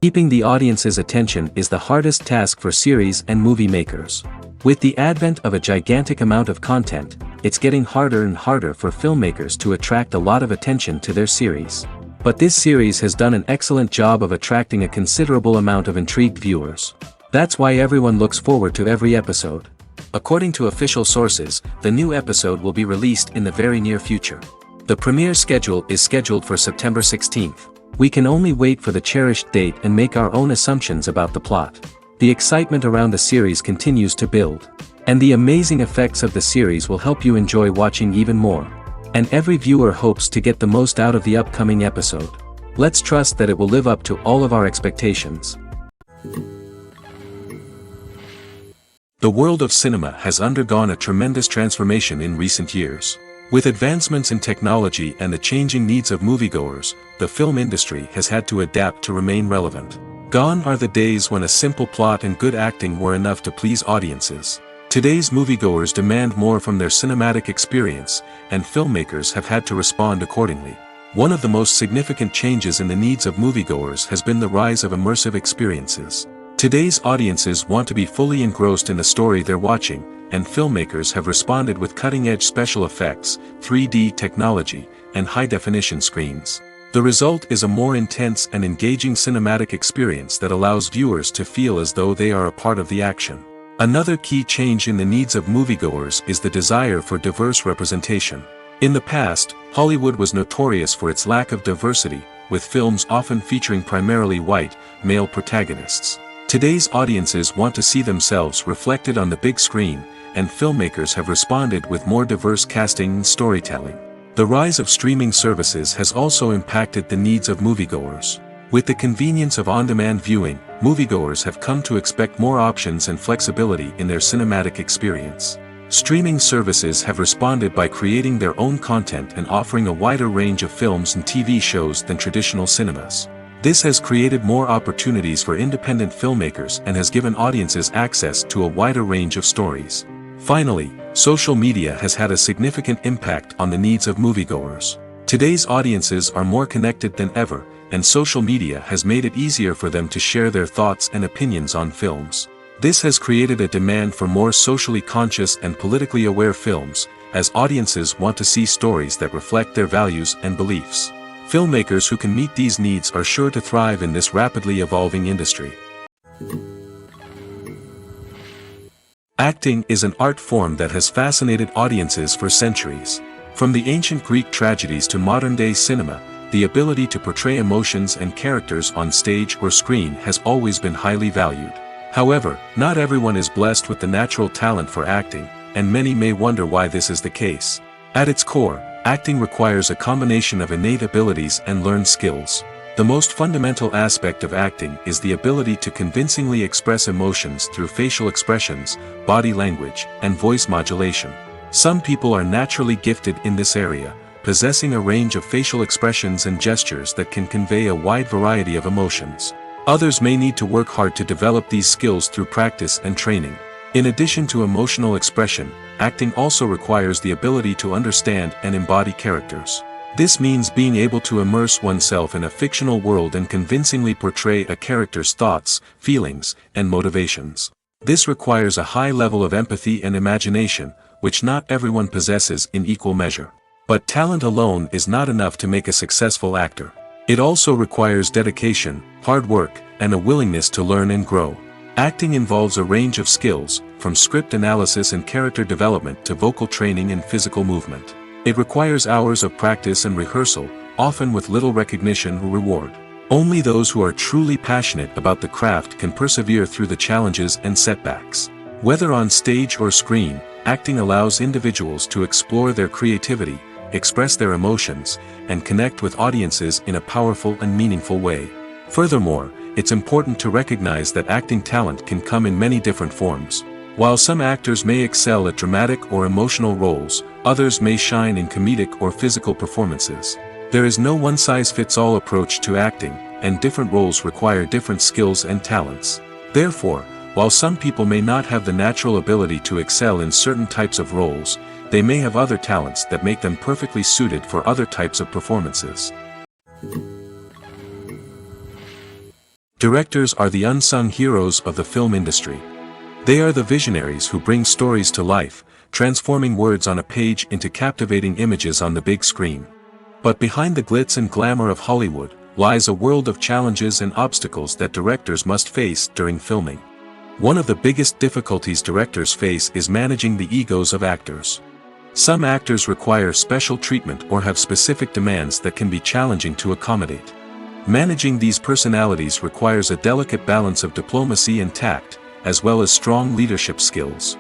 Keeping the audience's attention is the hardest task for series and movie makers. With the advent of a gigantic amount of content, it's getting harder and harder for filmmakers to attract a lot of attention to their series. But this series has done an excellent job of attracting a considerable amount of intrigued viewers. That's why everyone looks forward to every episode. According to official sources, the new episode will be released in the very near future. The premiere schedule is scheduled for September 16th. We can only wait for the cherished date and make our own assumptions about the plot. The excitement around the series continues to build. And the amazing effects of the series will help you enjoy watching even more. And every viewer hopes to get the most out of the upcoming episode. Let's trust that it will live up to all of our expectations. The world of cinema has undergone a tremendous transformation in recent years. With advancements in technology and the changing needs of moviegoers, the film industry has had to adapt to remain relevant. Gone are the days when a simple plot and good acting were enough to please audiences. Today's moviegoers demand more from their cinematic experience, and filmmakers have had to respond accordingly. One of the most significant changes in the needs of moviegoers has been the rise of immersive experiences. Today's audiences want to be fully engrossed in the story they're watching, and filmmakers have responded with cutting-edge special effects, 3D technology, and high-definition screens. The result is a more intense and engaging cinematic experience that allows viewers to feel as though they are a part of the action. Another key change in the needs of moviegoers is the desire for diverse representation. In the past, Hollywood was notorious for its lack of diversity, with films often featuring primarily white, male protagonists. Today's audiences want to see themselves reflected on the big screen, and filmmakers have responded with more diverse casting and storytelling. The rise of streaming services has also impacted the needs of moviegoers. With the convenience of on-demand viewing, moviegoers have come to expect more options and flexibility in their cinematic experience. Streaming services have responded by creating their own content and offering a wider range of films and TV shows than traditional cinemas. This has created more opportunities for independent filmmakers and has given audiences access to a wider range of stories. Finally, social media has had a significant impact on the needs of moviegoers. Today's audiences are more connected than ever, and social media has made it easier for them to share their thoughts and opinions on films. This has created a demand for more socially conscious and politically aware films, as audiences want to see stories that reflect their values and beliefs. Filmmakers who can meet these needs are sure to thrive in this rapidly evolving industry. Acting is an art form that has fascinated audiences for centuries. From the ancient Greek tragedies to modern-day cinema, the ability to portray emotions and characters on stage or screen has always been highly valued. However, not everyone is blessed with the natural talent for acting, and many may wonder why this is the case. At its core, acting requires a combination of innate abilities and learned skills. The most fundamental aspect of acting is the ability to convincingly express emotions through facial expressions, body language, and voice modulation. Some people are naturally gifted in this area, possessing a range of facial expressions and gestures that can convey a wide variety of emotions. Others may need to work hard to develop these skills through practice and training. In addition to emotional expression, acting also requires the ability to understand and embody characters. This means being able to immerse oneself in a fictional world and convincingly portray a character's thoughts, feelings, and motivations. This requires a high level of empathy and imagination, which not everyone possesses in equal measure. But talent alone is not enough to make a successful actor. It also requires dedication, hard work, and a willingness to learn and grow. Acting involves a range of skills, from script analysis and character development to vocal training and physical movement. It requires hours of practice and rehearsal, often with little recognition or reward. Only those who are truly passionate about the craft can persevere through the challenges and setbacks. Whether on stage or screen, acting allows individuals to explore their creativity, express their emotions, and connect with audiences in a powerful and meaningful way. Furthermore, it's important to recognize that acting talent can come in many different forms. While some actors may excel at dramatic or emotional roles, others may shine in comedic or physical performances. There is no one-size-fits-all approach to acting, and different roles require different skills and talents. Therefore, while some people may not have the natural ability to excel in certain types of roles, they may have other talents that make them perfectly suited for other types of performances. Directors are the unsung heroes of the film industry. They are the visionaries who bring stories to life, transforming words on a page into captivating images on the big screen. But behind the glitz and glamour of Hollywood lies a world of challenges and obstacles that directors must face during filming. One of the biggest difficulties directors face is managing the egos of actors. Some actors require special treatment or have specific demands that can be challenging to accommodate. Managing these personalities requires a delicate balance of diplomacy and tact, as well as strong leadership skills.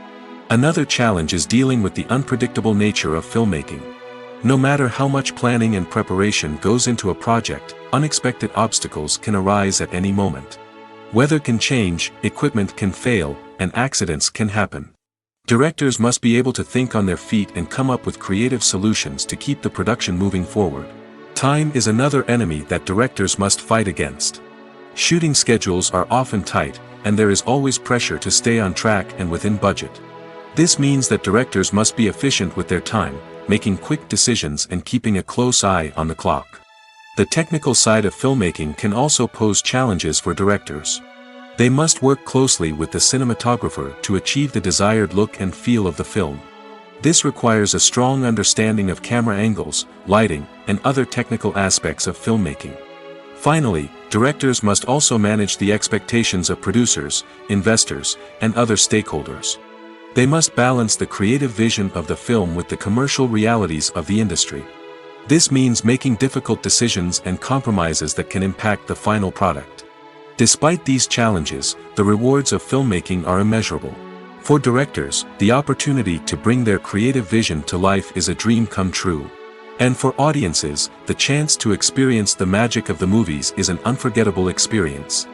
Another challenge is dealing with the unpredictable nature of filmmaking. No matter how much planning and preparation goes into a project, unexpected obstacles can arise at any moment. Weather can change, equipment can fail, and accidents can happen. Directors must be able to think on their feet and come up with creative solutions to keep the production moving forward. Time is another enemy that directors must fight against. Shooting schedules are often tight, and there is always pressure to stay on track and within budget. This means that directors must be efficient with their time, making quick decisions and keeping a close eye on the clock. The technical side of filmmaking can also pose challenges for directors. They must work closely with the cinematographer to achieve the desired look and feel of the film. This requires a strong understanding of camera angles, lighting, and other technical aspects of filmmaking. Finally, directors must also manage the expectations of producers, investors, and other stakeholders. They must balance the creative vision of the film with the commercial realities of the industry. This means making difficult decisions and compromises that can impact the final product. Despite these challenges, the rewards of filmmaking are immeasurable. For directors, the opportunity to bring their creative vision to life is a dream come true. And for audiences, the chance to experience the magic of the movies is an unforgettable experience.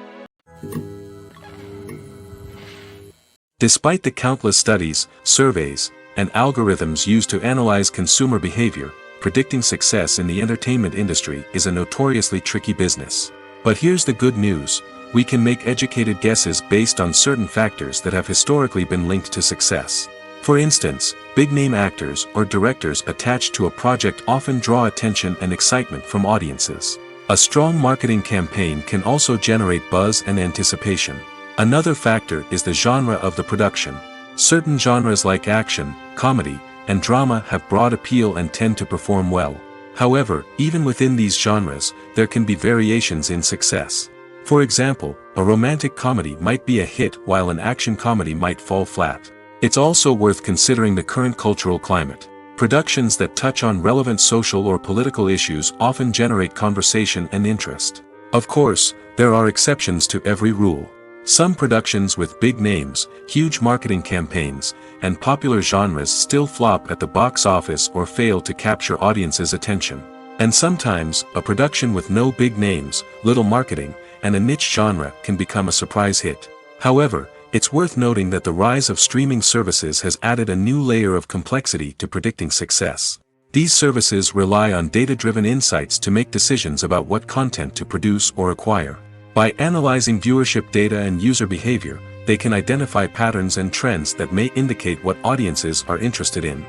Despite the countless studies, surveys, and algorithms used to analyze consumer behavior, predicting success in the entertainment industry is a notoriously tricky business. But here's the good news: we can make educated guesses based on certain factors that have historically been linked to success. For instance, big-name actors or directors attached to a project often draw attention and excitement from audiences. A strong marketing campaign can also generate buzz and anticipation. Another factor is the genre of the production. Certain genres like action, comedy, and drama have broad appeal and tend to perform well. However, even within these genres, there can be variations in success. For example, a romantic comedy might be a hit while an action comedy might fall flat. It's also worth considering the current cultural climate. Productions that touch on relevant social or political issues often generate conversation and interest. Of course, there are exceptions to every rule. Some productions with big names, huge marketing campaigns, and popular genres still flop at the box office or fail to capture audiences' attention. And sometimes, a production with no big names, little marketing, and a niche genre can become a surprise hit. However, it's worth noting that the rise of streaming services has added a new layer of complexity to predicting success. These services rely on data-driven insights to make decisions about what content to produce or acquire. By analyzing viewership data and user behavior, they can identify patterns and trends that may indicate what audiences are interested in.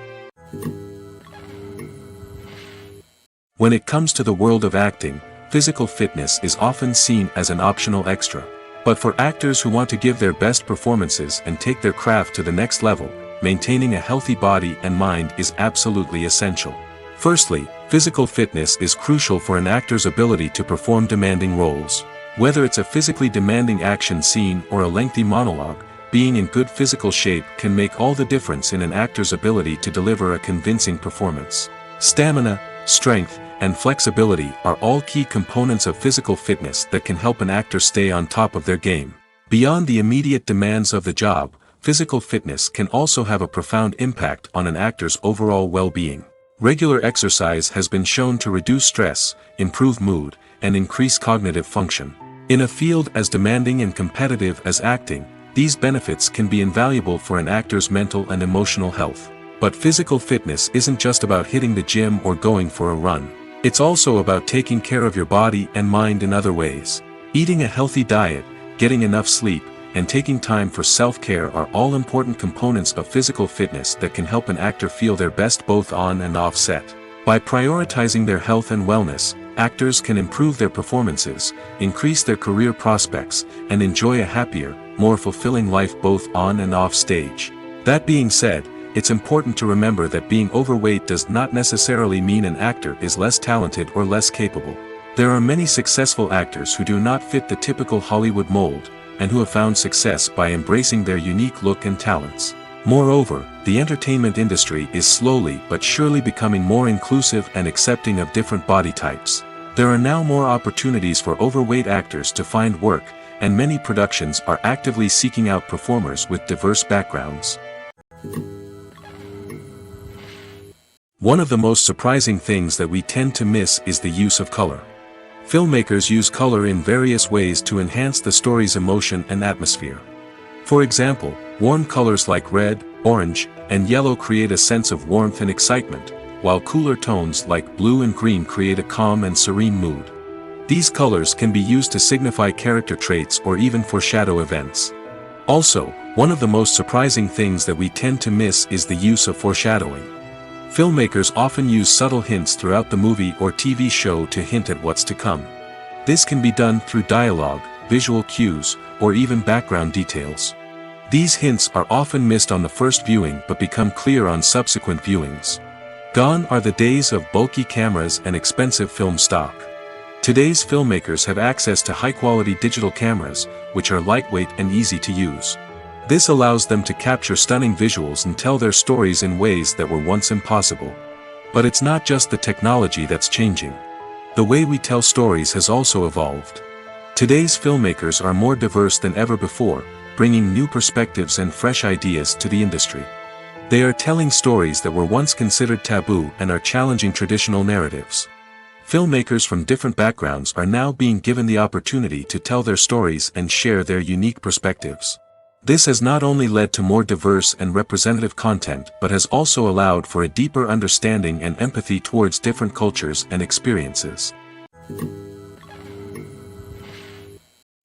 When it comes to the world of acting, physical fitness is often seen as an optional extra. But for actors who want to give their best performances and take their craft to the next level, maintaining a healthy body and mind is absolutely essential. Firstly, physical fitness is crucial for an actor's ability to perform demanding roles. Whether it's a physically demanding action scene or a lengthy monologue, being in good physical shape can make all the difference in an actor's ability to deliver a convincing performance. Stamina, strength, and flexibility are all key components of physical fitness that can help an actor stay on top of their game. Beyond the immediate demands of the job, physical fitness can also have a profound impact on an actor's overall well-being. Regular exercise has been shown to reduce stress, improve mood, and increase cognitive function. In a field as demanding and competitive as acting, these benefits can be invaluable for an actor's mental and emotional health. But physical fitness isn't just about hitting the gym or going for a run. It's also about taking care of your body and mind in other ways. Eating a healthy diet, getting enough sleep, and taking time for self-care are all important components of physical fitness that can help an actor feel their best both on and off set. By prioritizing their health and wellness, actors can improve their performances, increase their career prospects, and enjoy a happier, more fulfilling life both on and off stage. That being said, it's important to remember that being overweight does not necessarily mean an actor is less talented or less capable. There are many successful actors who do not fit the typical Hollywood mold, and who have found success by embracing their unique look and talents. Moreover, the entertainment industry is slowly but surely becoming more inclusive and accepting of different body types. There are now more opportunities for overweight actors to find work, and many productions are actively seeking out performers with diverse backgrounds. One of the most surprising things that we tend to miss is the use of color. Filmmakers use color in various ways to enhance the story's emotion and atmosphere. For example, warm colors like red, orange, and yellow create a sense of warmth and excitement, while cooler tones like blue and green create a calm and serene mood. These colors can be used to signify character traits or even foreshadow events. Also, one of the most surprising things that we tend to miss is the use of foreshadowing. Filmmakers often use subtle hints throughout the movie or TV show to hint at what's to come. This can be done through dialogue, visual cues, or even background details. These hints are often missed on the first viewing but become clear on subsequent viewings. Gone are the days of bulky cameras and expensive film stock. Today's filmmakers have access to high-quality digital cameras, which are lightweight and easy to use. This allows them to capture stunning visuals and tell their stories in ways that were once impossible. But it's not just the technology that's changing. The way we tell stories has also evolved. Today's filmmakers are more diverse than ever before, bringing new perspectives and fresh ideas to the industry. They are telling stories that were once considered taboo and are challenging traditional narratives. Filmmakers from different backgrounds are now being given the opportunity to tell their stories and share their unique perspectives. This has not only led to more diverse and representative content but has also allowed for a deeper understanding and empathy towards different cultures and experiences.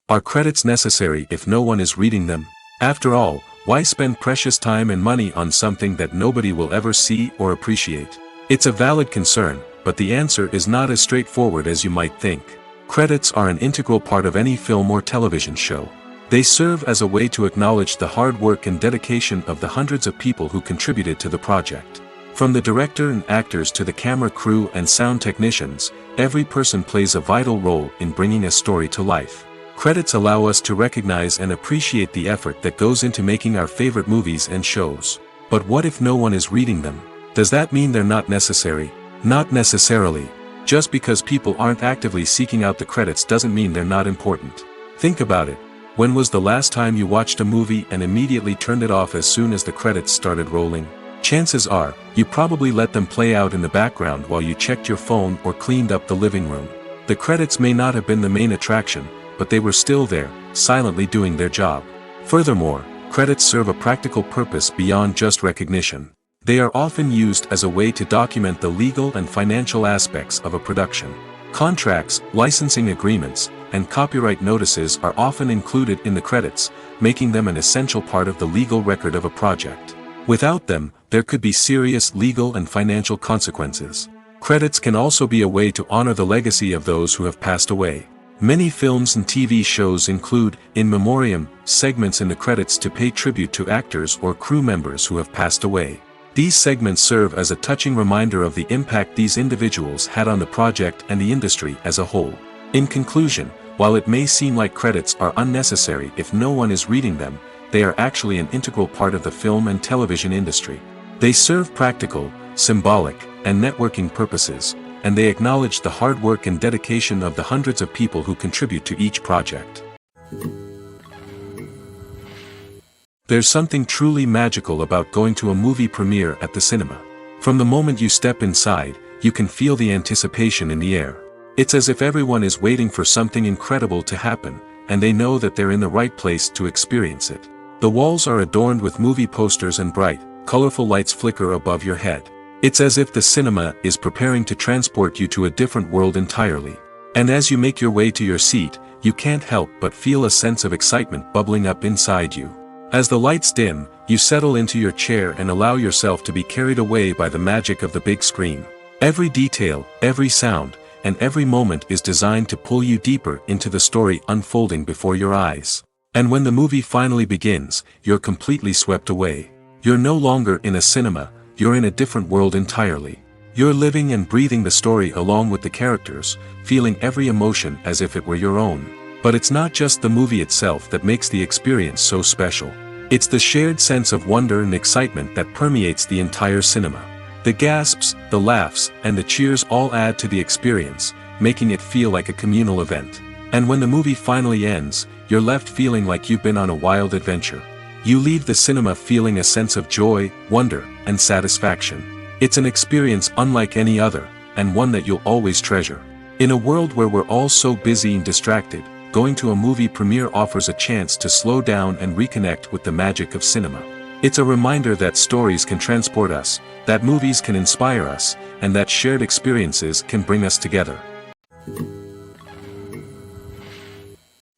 Are credits necessary if no one is reading them? After all, why spend precious time and money on something that nobody will ever see or appreciate? It's a valid concern, but the answer is not as straightforward as you might think. Credits are an integral part of any film or television show. They serve as a way to acknowledge the hard work and dedication of the hundreds of people who contributed to the project. From the director and actors to the camera crew and sound technicians, every person plays a vital role in bringing a story to life. Credits allow us to recognize and appreciate the effort that goes into making our favorite movies and shows. But what if no one is reading them? Does that mean they're not necessary? Not necessarily. Just because people aren't actively seeking out the credits doesn't mean they're not important. Think about it. When was the last time you watched a movie and immediately turned it off as soon as the credits started rolling? Chances are, you probably let them play out in the background while you checked your phone or cleaned up the living room. The credits may not have been the main attraction, but they were still there, silently doing their job. Furthermore, credits serve a practical purpose beyond just recognition. They are often used as a way to document the legal and financial aspects of a production. Contracts, licensing agreements, and copyright notices are often included in the credits, making them an essential part of the legal record of a project. Without them, there could be serious legal and financial consequences. Credits can also be a way to honor the legacy of those who have passed away. Many films and TV shows include, in memoriam, segments in the credits to pay tribute to actors or crew members who have passed away. These segments serve as a touching reminder of the impact these individuals had on the project and the industry as a whole. In conclusion, while it may seem like credits are unnecessary if no one is reading them, they are actually an integral part of the film and television industry. They serve practical, symbolic, and networking purposes, and they acknowledge the hard work and dedication of the hundreds of people who contribute to each project. There's something truly magical about going to a movie premiere at the cinema. From the moment you step inside, you can feel the anticipation in the air. It's as if everyone is waiting for something incredible to happen, and they know that they're in the right place to experience it. The walls are adorned with movie posters and bright, colorful lights flicker above your head. It's as if the cinema is preparing to transport you to a different world entirely. And as you make your way to your seat, you can't help but feel a sense of excitement bubbling up inside you. As the lights dim, you settle into your chair and allow yourself to be carried away by the magic of the big screen. Every detail, every sound, and every moment is designed to pull you deeper into the story unfolding before your eyes. And when the movie finally begins, you're completely swept away. You're no longer in a cinema, you're in a different world entirely. You're living and breathing the story along with the characters, feeling every emotion as if it were your own. But it's not just the movie itself that makes the experience so special. It's the shared sense of wonder and excitement that permeates the entire cinema. The gasps, the laughs, and the cheers all add to the experience, making it feel like a communal event. And when the movie finally ends, you're left feeling like you've been on a wild adventure. You leave the cinema feeling a sense of joy, wonder, and satisfaction. It's an experience unlike any other, and one that you'll always treasure. In a world where we're all so busy and distracted, going to a movie premiere offers a chance to slow down and reconnect with the magic of cinema. It's a reminder that stories can transport us, that movies can inspire us, and that shared experiences can bring us together.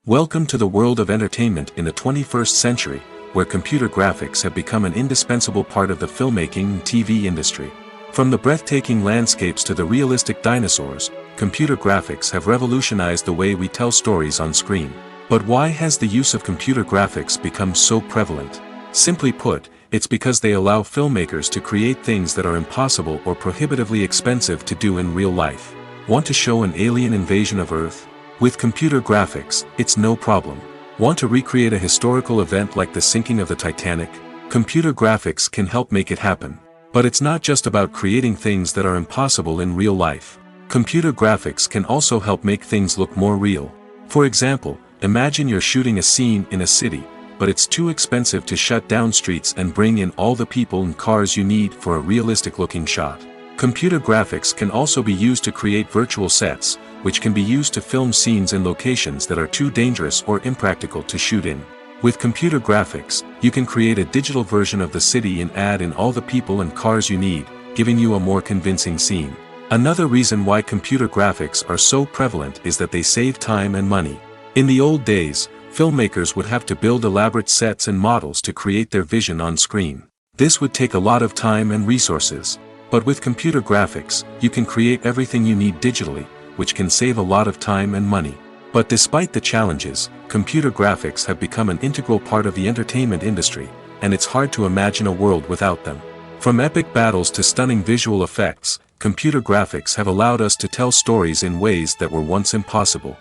Welcome to the world of entertainment in the 21st century, where computer graphics have become an indispensable part of the filmmaking and TV industry. From the breathtaking landscapes to the realistic dinosaurs, computer graphics have revolutionized the way we tell stories on screen. But why has the use of computer graphics become so prevalent? Simply put, it's because they allow filmmakers to create things that are impossible or prohibitively expensive to do in real life. Want to show an alien invasion of Earth? With computer graphics, it's no problem. Want to recreate a historical event like the sinking of the Titanic? Computer graphics can help make it happen. But it's not just about creating things that are impossible in real life. Computer graphics can also help make things look more real. For example, imagine you're shooting a scene in a city, but it's too expensive to shut down streets and bring in all the people and cars you need for a realistic-looking shot. Computer graphics can also be used to create virtual sets, which can be used to film scenes in locations that are too dangerous or impractical to shoot in. With computer graphics, you can create a digital version of the city and add in all the people and cars you need, giving you a more convincing scene. Another reason why computer graphics are so prevalent is that they save time and money. In the old days, filmmakers would have to build elaborate sets and models to create their vision on screen. This would take a lot of time and resources. But with computer graphics, you can create everything you need digitally, which can save a lot of time and money. But despite the challenges, computer graphics have become an integral part of the entertainment industry, and it's hard to imagine a world without them. From epic battles to stunning visual effects, computer graphics have allowed us to tell stories in ways that were once impossible.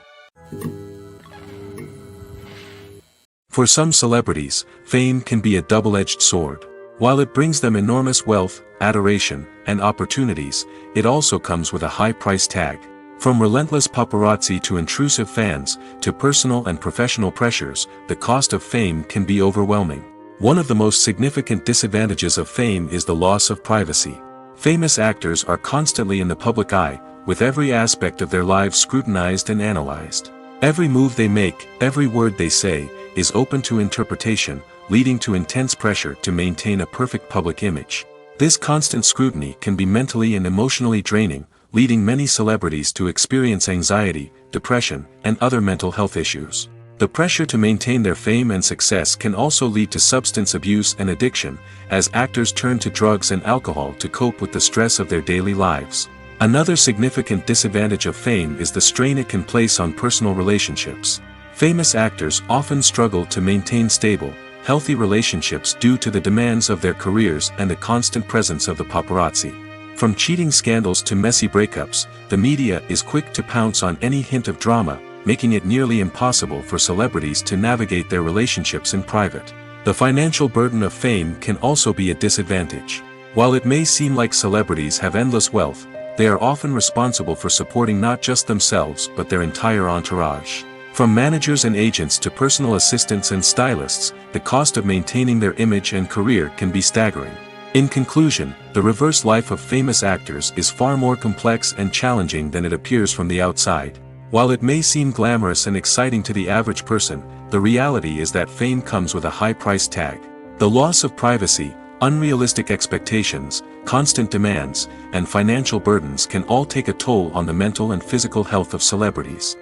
For some celebrities, fame can be a double-edged sword. While it brings them enormous wealth, adoration, and opportunities, it also comes with a high price tag. From relentless paparazzi to intrusive fans, to personal and professional pressures, the cost of fame can be overwhelming. One of the most significant disadvantages of fame is the loss of privacy. Famous actors are constantly in the public eye, with every aspect of their lives scrutinized and analyzed. Every move they make, every word they say, is open to interpretation, leading to intense pressure to maintain a perfect public image. This constant scrutiny can be mentally and emotionally draining, leading many celebrities to experience anxiety, depression, and other mental health issues. The pressure to maintain their fame and success can also lead to substance abuse and addiction, as actors turn to drugs and alcohol to cope with the stress of their daily lives. Another significant disadvantage of fame is the strain it can place on personal relationships. Famous actors often struggle to maintain stable, healthy relationships due to the demands of their careers and the constant presence of the paparazzi. From cheating scandals to messy breakups, the media is quick to pounce on any hint of drama, making it nearly impossible for celebrities to navigate their relationships in private. The financial burden of fame can also be a disadvantage. While it may seem like celebrities have endless wealth, they are often responsible for supporting not just themselves but their entire entourage. From managers and agents to personal assistants and stylists, the cost of maintaining their image and career can be staggering. In conclusion, the reverse life of famous actors is far more complex and challenging than it appears from the outside. While it may seem glamorous and exciting to the average person, the reality is that fame comes with a high price tag. The loss of privacy, unrealistic expectations, constant demands, and financial burdens can all take a toll on the mental and physical health of celebrities.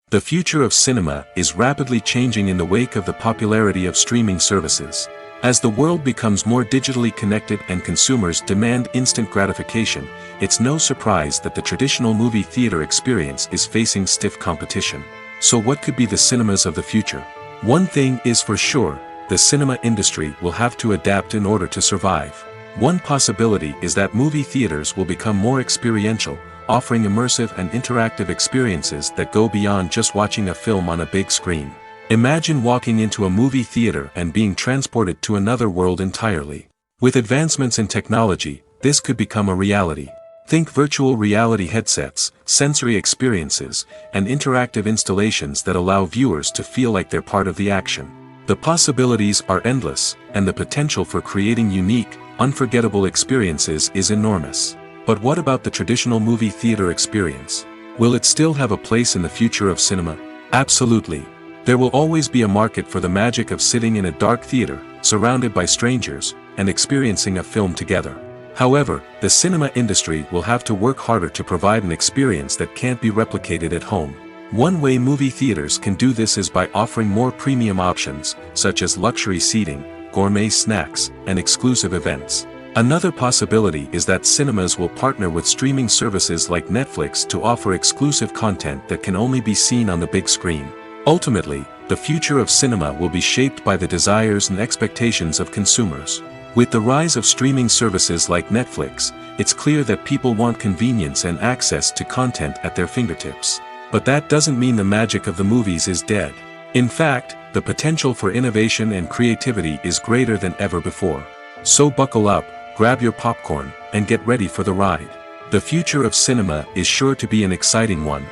The future of cinema is rapidly changing in the wake of the popularity of streaming services. As the world becomes more digitally connected and consumers demand instant gratification, it's no surprise that the traditional movie theater experience is facing stiff competition. So what could be the cinemas of the future? One thing is for sure, the cinema industry will have to adapt in order to survive. One possibility is that movie theaters will become more experiential, offering immersive and interactive experiences that go beyond just watching a film on a big screen. Imagine walking into a movie theater and being transported to another world entirely. With advancements in technology, this could become a reality. Think virtual reality headsets, sensory experiences, and interactive installations that allow viewers to feel like they're part of the action. The possibilities are endless, and the potential for creating unique, unforgettable experiences is enormous. But what about the traditional movie theater experience? Will it still have a place in the future of cinema? Absolutely. There will always be a market for the magic of sitting in a dark theater, surrounded by strangers, and experiencing a film together. However, the cinema industry will have to work harder to provide an experience that can't be replicated at home. One way movie theaters can do this is by offering more premium options, such as luxury seating, gourmet snacks, and exclusive events. Another possibility is that cinemas will partner with streaming services like Netflix to offer exclusive content that can only be seen on the big screen. Ultimately, the future of cinema will be shaped by the desires and expectations of consumers. With the rise of streaming services like Netflix, it's clear that people want convenience and access to content at their fingertips. But that doesn't mean the magic of the movies is dead. In fact, the potential for innovation and creativity is greater than ever before. So buckle up, grab your popcorn, and get ready for the ride. The future of cinema is sure to be an exciting one.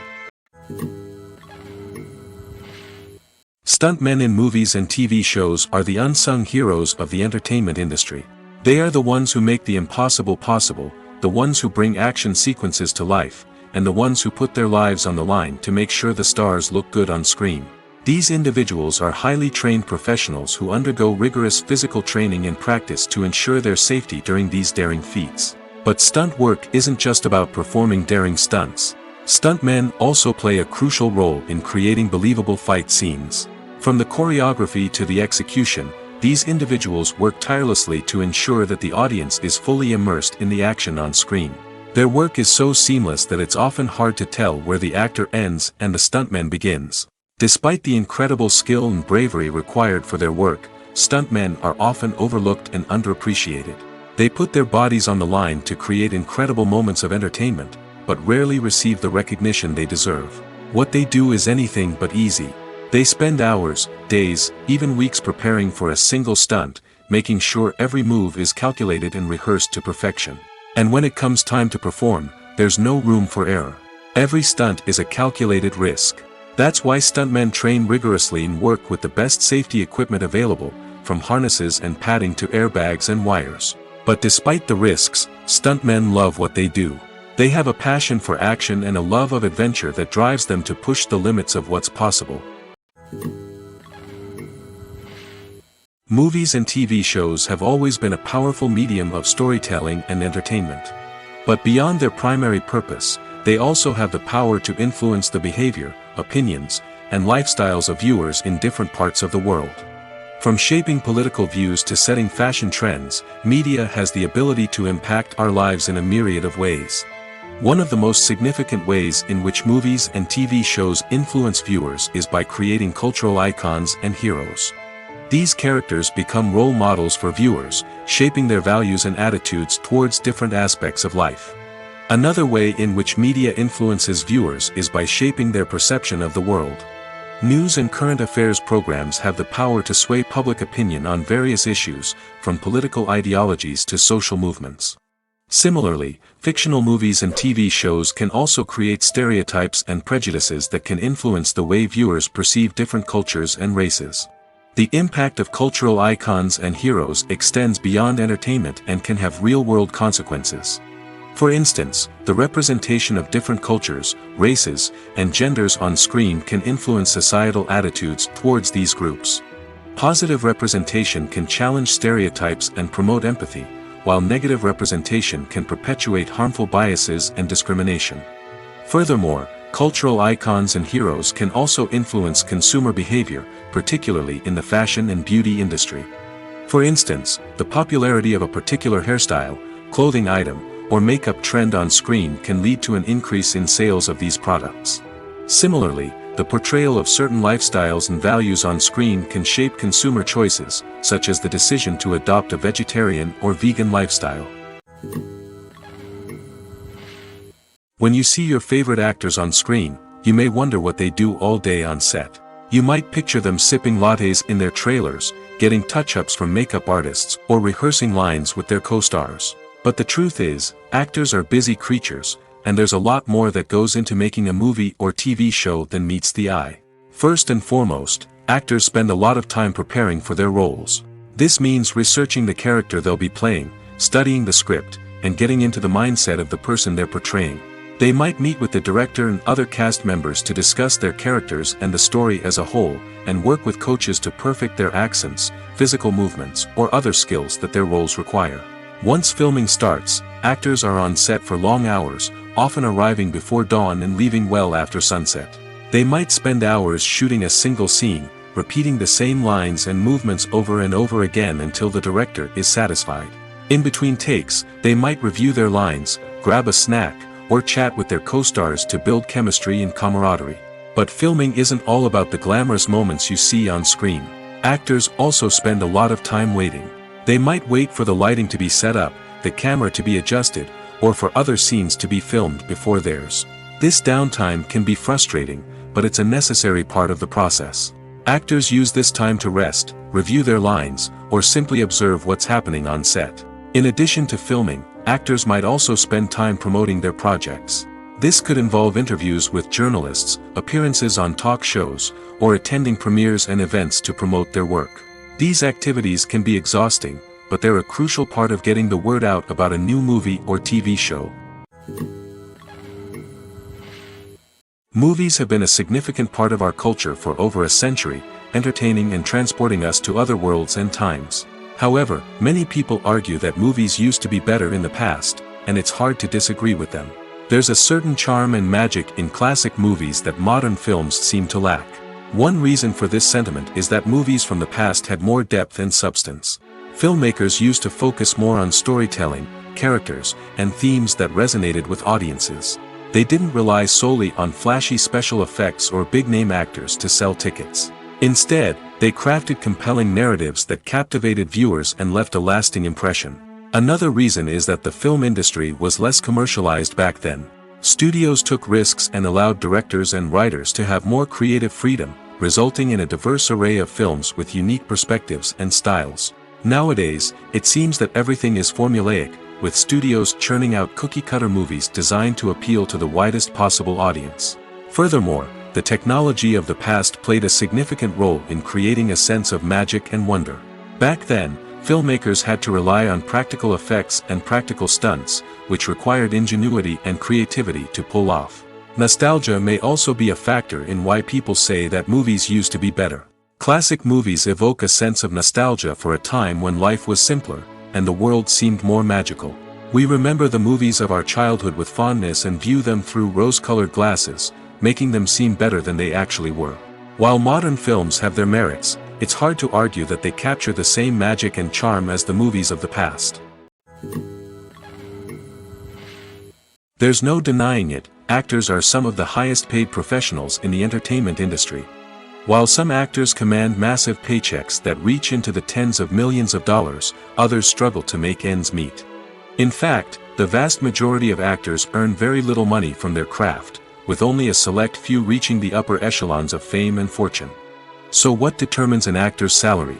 Stuntmen in movies and TV shows are the unsung heroes of the entertainment industry. They are the ones who make the impossible possible, the ones who bring action sequences to life, and the ones who put their lives on the line to make sure the stars look good on screen. These individuals are highly trained professionals who undergo rigorous physical training and practice to ensure their safety during these daring feats. But stunt work isn't just about performing daring stunts. Stuntmen also play a crucial role in creating believable fight scenes. From the choreography to the execution, these individuals work tirelessly to ensure that the audience is fully immersed in the action on screen. Their work is so seamless that it's often hard to tell where the actor ends and the stuntman begins. Despite the incredible skill and bravery required for their work, stuntmen are often overlooked and underappreciated. They put their bodies on the line to create incredible moments of entertainment, but rarely receive the recognition they deserve. What they do is anything but easy. They spend hours, days, even weeks preparing for a single stunt, making sure every move is calculated and rehearsed to perfection. And when it comes time to perform, there's no room for error. Every stunt is a calculated risk. That's why stuntmen train rigorously and work with the best safety equipment available, from harnesses and padding to airbags and wires. But despite the risks, stuntmen love what they do. They have a passion for action and a love of adventure that drives them to push the limits of what's possible. Movies and TV shows have always been a powerful medium of storytelling and entertainment. But beyond their primary purpose, they also have the power to influence the behavior, opinions, and lifestyles of viewers in different parts of the world. From shaping political views to setting fashion trends, media has the ability to impact our lives in a myriad of ways. One of the most significant ways in which movies and TV shows influence viewers is by creating cultural icons and heroes. These characters become role models for viewers, shaping their values and attitudes towards different aspects of life. Another way in which media influences viewers is by shaping their perception of the world. News and current affairs programs have the power to sway public opinion on various issues, from political ideologies to social movements. Similarly, fictional movies and TV shows can also create stereotypes and prejudices that can influence the way viewers perceive different cultures and races. The impact of cultural icons and heroes extends beyond entertainment and can have real-world consequences. For instance, the representation of different cultures, races, and genders on screen can influence societal attitudes towards these groups. Positive representation can challenge stereotypes and promote empathy, while negative representation can perpetuate harmful biases and discrimination. Furthermore, cultural icons and heroes can also influence consumer behavior, particularly in the fashion and beauty industry. For instance, the popularity of a particular hairstyle, clothing item, or makeup trend on screen can lead to an increase in sales of these products. Similarly, the portrayal of certain lifestyles and values on screen can shape consumer choices, such as the decision to adopt a vegetarian or vegan lifestyle. When you see your favorite actors on screen, you may wonder what they do all day on set. You might picture them sipping lattes in their trailers, getting touch-ups from makeup artists, or rehearsing lines with their co-stars. But the truth is, actors are busy creatures, and there's a lot more that goes into making a movie or TV show than meets the eye. First and foremost, actors spend a lot of time preparing for their roles. This means researching the character they'll be playing, studying the script, and getting into the mindset of the person they're portraying. They might meet with the director and other cast members to discuss their characters and the story as a whole, and work with coaches to perfect their accents, physical movements, or other skills that their roles require. Once filming starts, actors are on set for long hours, often arriving before dawn and leaving well after sunset. They might spend hours shooting a single scene, repeating the same lines and movements over and over again until the director is satisfied. In between takes, they might review their lines, grab a snack, or chat with their co-stars to build chemistry and camaraderie. But filming isn't all about the glamorous moments you see on screen. Actors also spend a lot of time waiting. They might wait for the lighting to be set up, the camera to be adjusted, or for other scenes to be filmed before theirs. This downtime can be frustrating, but it's a necessary part of the process. Actors use this time to rest, review their lines, or simply observe what's happening on set. In addition to filming, actors might also spend time promoting their projects. This could involve interviews with journalists, appearances on talk shows, or attending premieres and events to promote their work. These activities can be exhausting, but they're a crucial part of getting the word out about a new movie or TV show. Movies have been a significant part of our culture for over a century, entertaining and transporting us to other worlds and times. However, many people argue that movies used to be better in the past, and it's hard to disagree with them. There's a certain charm and magic in classic movies that modern films seem to lack. One reason for this sentiment is that movies from the past had more depth and substance. Filmmakers used to focus more on storytelling, characters, and themes that resonated with audiences. They didn't rely solely on flashy special effects or big-name actors to sell tickets. Instead, they crafted compelling narratives that captivated viewers and left a lasting impression. Another reason is that the film industry was less commercialized back then. Studios took risks and allowed directors and writers to have more creative freedom, resulting in a diverse array of films with unique perspectives and styles. Nowadays, it seems that everything is formulaic, with studios churning out cookie-cutter movies designed to appeal to the widest possible audience. Furthermore, the technology of the past played a significant role in creating a sense of magic and wonder. Back then, filmmakers had to rely on practical effects and practical stunts, which required ingenuity and creativity to pull off. Nostalgia may also be a factor in why people say that movies used to be better. Classic movies evoke a sense of nostalgia for a time when life was simpler, and the world seemed more magical. We remember the movies of our childhood with fondness and view them through rose-colored glasses, making them seem better than they actually were. While modern films have their merits, it's hard to argue that they capture the same magic and charm as the movies of the past. There's no denying it, actors are some of the highest paid professionals in the entertainment industry. While some actors command massive paychecks that reach into the tens of millions of dollars, others struggle to make ends meet. In fact, the vast majority of actors earn very little money from their craft, with only a select few reaching the upper echelons of fame and fortune. So what determines an actor's salary?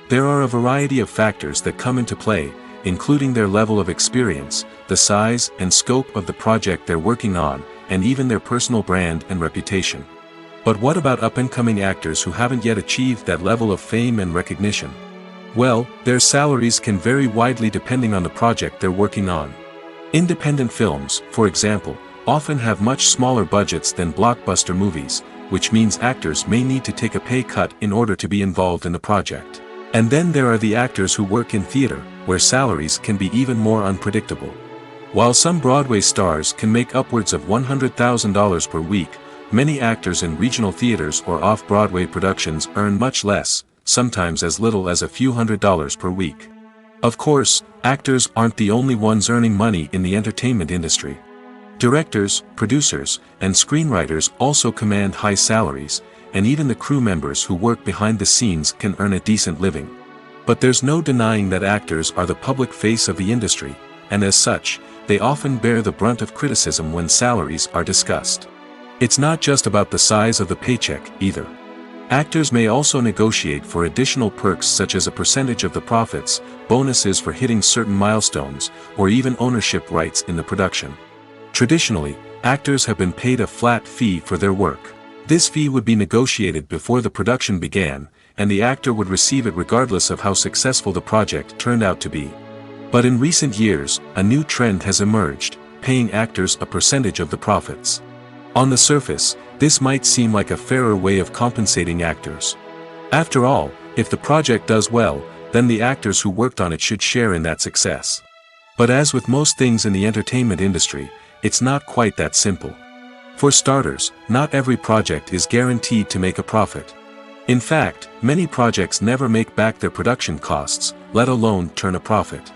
There are a variety of factors that come into play, including their level of experience, the size and scope of the project they're working on, and even their personal brand and reputation. But what about up-and-coming actors who haven't yet achieved that level of fame and recognition? Well, their salaries can vary widely depending on the project they're working on. Independent films, for example, often have much smaller budgets than blockbuster movies, which means actors may need to take a pay cut in order to be involved in the project. And then there are the actors who work in theater, where salaries can be even more unpredictable. While some Broadway stars can make upwards of $100,000 per week, many actors in regional theaters or off-Broadway productions earn much less, sometimes as little as a few $100s per week. Of course, actors aren't the only ones earning money in the entertainment industry. Directors, producers, and screenwriters also command high salaries, and even the crew members who work behind the scenes can earn a decent living. But there's no denying that actors are the public face of the industry, and as such, they often bear the brunt of criticism when salaries are discussed. It's not just about the size of the paycheck, either. Actors may also negotiate for additional perks such as a percentage of the profits, bonuses for hitting certain milestones, or even ownership rights in the production. Traditionally, actors have been paid a flat fee for their work. This fee would be negotiated before the production began, and the actor would receive it regardless of how successful the project turned out to be. But in recent years, a new trend has emerged, paying actors a percentage of the profits. On the surface, this might seem like a fairer way of compensating actors. After all, if the project does well, then the actors who worked on it should share in that success. But as with most things in the entertainment industry, it's not quite that simple. For starters, not every project is guaranteed to make a profit. In fact, many projects never make back their production costs, let alone turn a profit.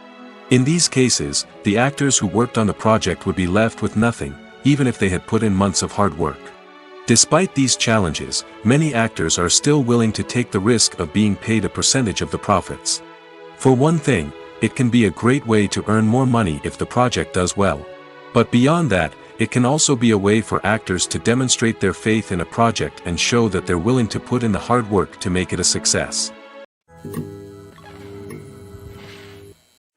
In these cases, the actors who worked on the project would be left with nothing, even if they had put in months of hard work. Despite these challenges, many actors are still willing to take the risk of being paid a percentage of the profits. For one thing, it can be a great way to earn more money if the project does well. But beyond that, it can also be a way for actors to demonstrate their faith in a project and show that they're willing to put in the hard work to make it a success.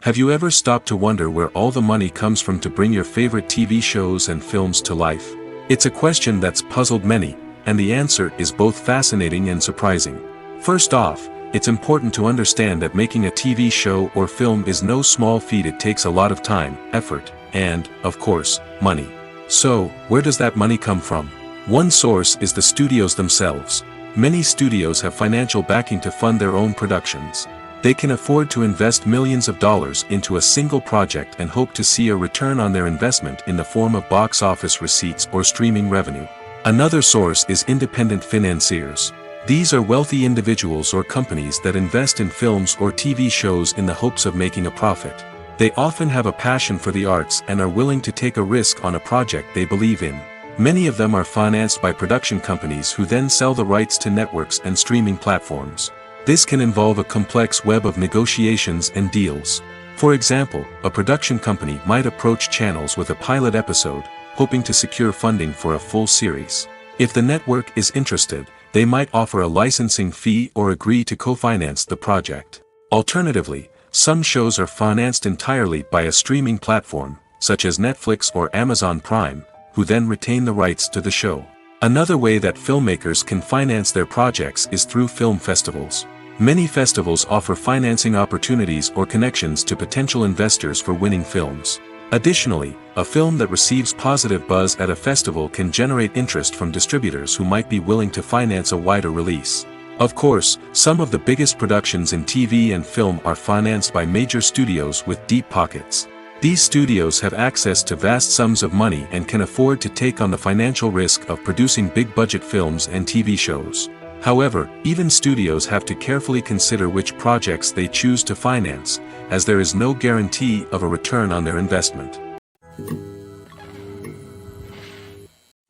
Have you ever stopped to wonder where all the money comes from to bring your favorite TV shows and films to life? It's a question that's puzzled many, and the answer is both fascinating and surprising. First off, it's important to understand that making a TV show or film is no small feat. It takes a lot of time, effort, and, of course, money. So, where does that money come from? One source is the studios themselves. Many studios have financial backing to fund their own productions. They can afford to invest millions of dollars into a single project and hope to see a return on their investment in the form of box office receipts or streaming revenue. Another source is independent financiers. These are wealthy individuals or companies that invest in films or TV shows in the hopes of making a profit. They often have a passion for the arts and are willing to take a risk on a project they believe in. Many of them are financed by production companies who then sell the rights to networks and streaming platforms. This can involve a complex web of negotiations and deals. For example, a production company might approach channels with a pilot episode, hoping to secure funding for a full series. If the network is interested, they might offer a licensing fee or agree to co-finance the project. Alternatively, some shows are financed entirely by a streaming platform, such as Netflix or Amazon Prime, who then retain the rights to the show. Another way that filmmakers can finance their projects is through film festivals. Many festivals offer financing opportunities or connections to potential investors for winning films. Additionally, a film that receives positive buzz at a festival can generate interest from distributors who might be willing to finance a wider release. Of course, some of the biggest productions in TV and film are financed by major studios with deep pockets. These studios have access to vast sums of money and can afford to take on the financial risk of producing big-budget films and TV shows. However, even studios have to carefully consider which projects they choose to finance, as there is no guarantee of a return on their investment.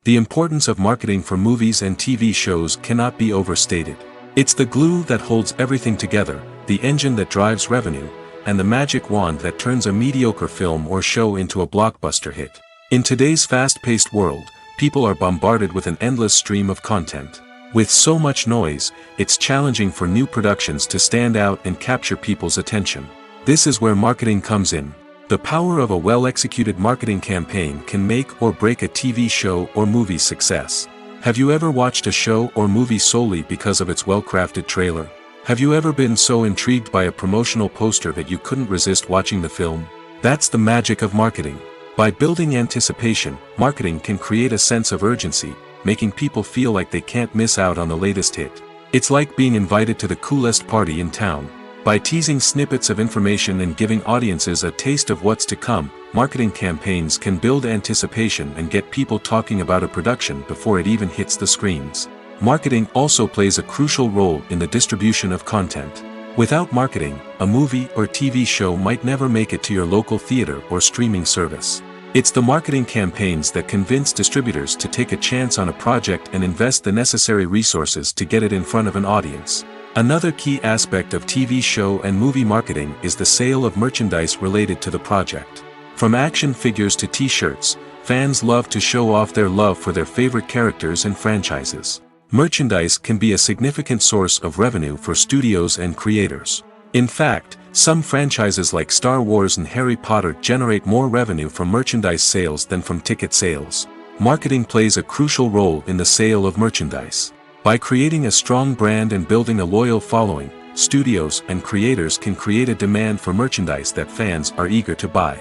The importance of marketing for movies and TV shows cannot be overstated. It's the glue that holds everything together, the engine that drives revenue, and the magic wand that turns a mediocre film or show into a blockbuster hit. In today's fast-paced world, people are bombarded with an endless stream of content. With so much noise, it's challenging for new productions to stand out and capture people's attention. This is where marketing comes in. The power of a well-executed marketing campaign can make or break a TV show or movie's success. Have you ever watched a show or movie solely because of its well-crafted trailer? Have you ever been so intrigued by a promotional poster that you couldn't resist watching the film? That's the magic of marketing. By building anticipation, marketing can create a sense of urgency, making people feel like they can't miss out on the latest hit. It's like being invited to the coolest party in town. By teasing snippets of information and giving audiences a taste of what's to come, marketing campaigns can build anticipation and get people talking about a production before it even hits the screens. Marketing also plays a crucial role in the distribution of content. Without marketing, a movie or TV show might never make it to your local theater or streaming service. It's the marketing campaigns that convince distributors to take a chance on a project and invest the necessary resources to get it in front of an audience. Another key aspect of TV show and movie marketing is the sale of merchandise related to the project. From action figures to t-shirts, fans love to show off their love for their favorite characters and franchises. Merchandise can be a significant source of revenue for studios and creators. In fact, some franchises like Star Wars and Harry Potter generate more revenue from merchandise sales than from ticket sales. Marketing plays a crucial role in the sale of merchandise. By creating a strong brand and building a loyal following, studios and creators can create a demand for merchandise that fans are eager to buy.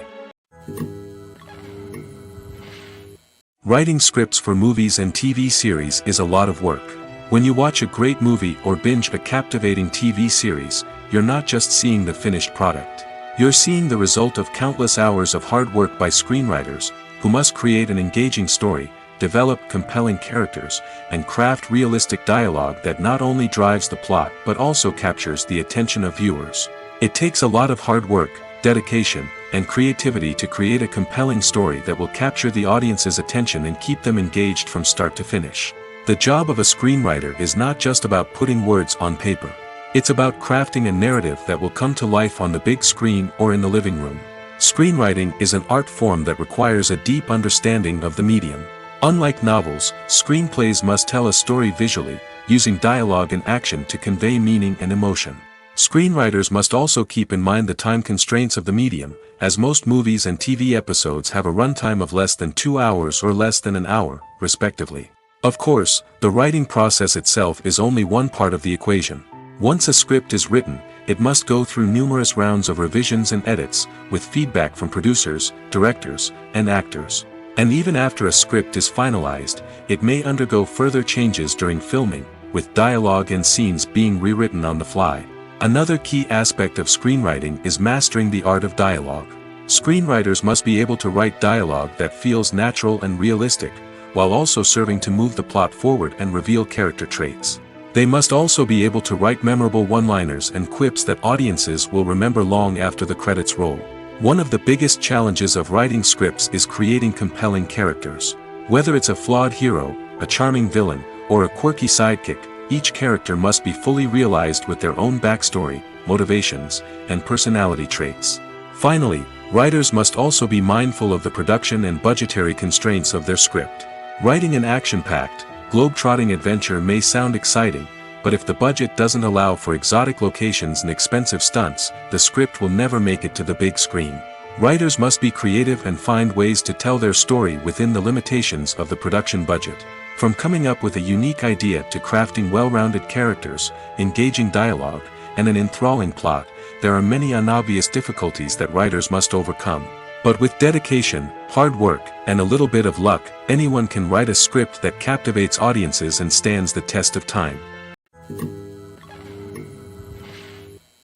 Writing scripts for movies and TV series is a lot of work. When you watch a great movie or binge a captivating TV series, you're not just seeing the finished product. You're seeing the result of countless hours of hard work by screenwriters, who must create an engaging story, develop compelling characters, and craft realistic dialogue that not only drives the plot but also captures the attention of viewers. It takes a lot of hard work, dedication, and creativity to create a compelling story that will capture the audience's attention and keep them engaged from start to finish. The job of a screenwriter is not just about putting words on paper. It's about crafting a narrative that will come to life on the big screen or in the living room. Screenwriting is an art form that requires a deep understanding of the medium. Unlike novels, screenplays must tell a story visually, using dialogue and action to convey meaning and emotion. Screenwriters must also keep in mind the time constraints of the medium, as most movies and TV episodes have a runtime of less than 2 hours or less than an hour, respectively. Of course, the writing process itself is only one part of the equation. Once a script is written, it must go through numerous rounds of revisions and edits, with feedback from producers, directors, and actors. And even after a script is finalized, it may undergo further changes during filming, with dialogue and scenes being rewritten on the fly. Another key aspect of screenwriting is mastering the art of dialogue. Screenwriters must be able to write dialogue that feels natural and realistic, while also serving to move the plot forward and reveal character traits. They must also be able to write memorable one-liners and quips that audiences will remember long after the credits roll. One of the biggest challenges of writing scripts is creating compelling characters. Whether it's a flawed hero, a charming villain, or a quirky sidekick, each character must be fully realized with their own backstory, motivations, and personality traits. Finally, writers must also be mindful of the production and budgetary constraints of their script. Writing an action-packed, globe-trotting adventure may sound exciting, but if the budget doesn't allow for exotic locations and expensive stunts, the script will never make it to the big screen. Writers must be creative and find ways to tell their story within the limitations of the production budget. From coming up with a unique idea to crafting well-rounded characters, engaging dialogue, and an enthralling plot, there are many unobvious difficulties that writers must overcome. But with dedication, hard work, and a little bit of luck, anyone can write a script that captivates audiences and stands the test of time.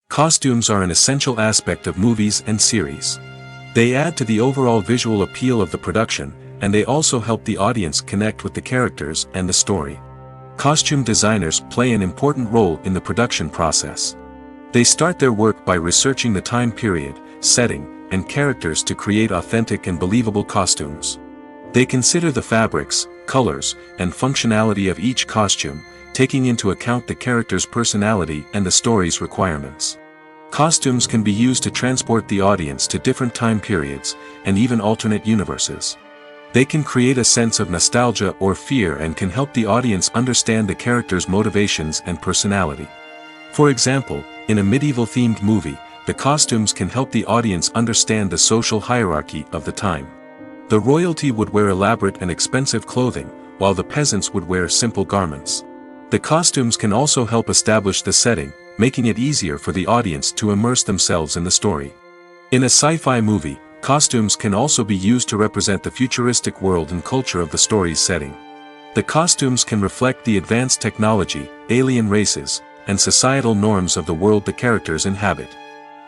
Costumes are an essential aspect of movies and series. They add to the overall visual appeal of the production, and they also help the audience connect with the characters and the story. Costume designers play an important role in the production process. They start their work by researching the time period, setting, and characters to create authentic and believable costumes. They consider the fabrics, colors, and functionality of each costume, taking into account the character's personality and the story's requirements. Costumes can be used to transport the audience to different time periods, and even alternate universes. They can create a sense of nostalgia or fear and can help the audience understand the character's motivations and personality. For example, in a medieval-themed movie, the costumes can help the audience understand the social hierarchy of the time. The royalty would wear elaborate and expensive clothing, while the peasants would wear simple garments. The costumes can also help establish the setting, making it easier for the audience to immerse themselves in the story. In a sci-fi movie, costumes can also be used to represent the futuristic world and culture of the story's setting. The costumes can reflect the advanced technology, alien races, and societal norms of the world the characters inhabit.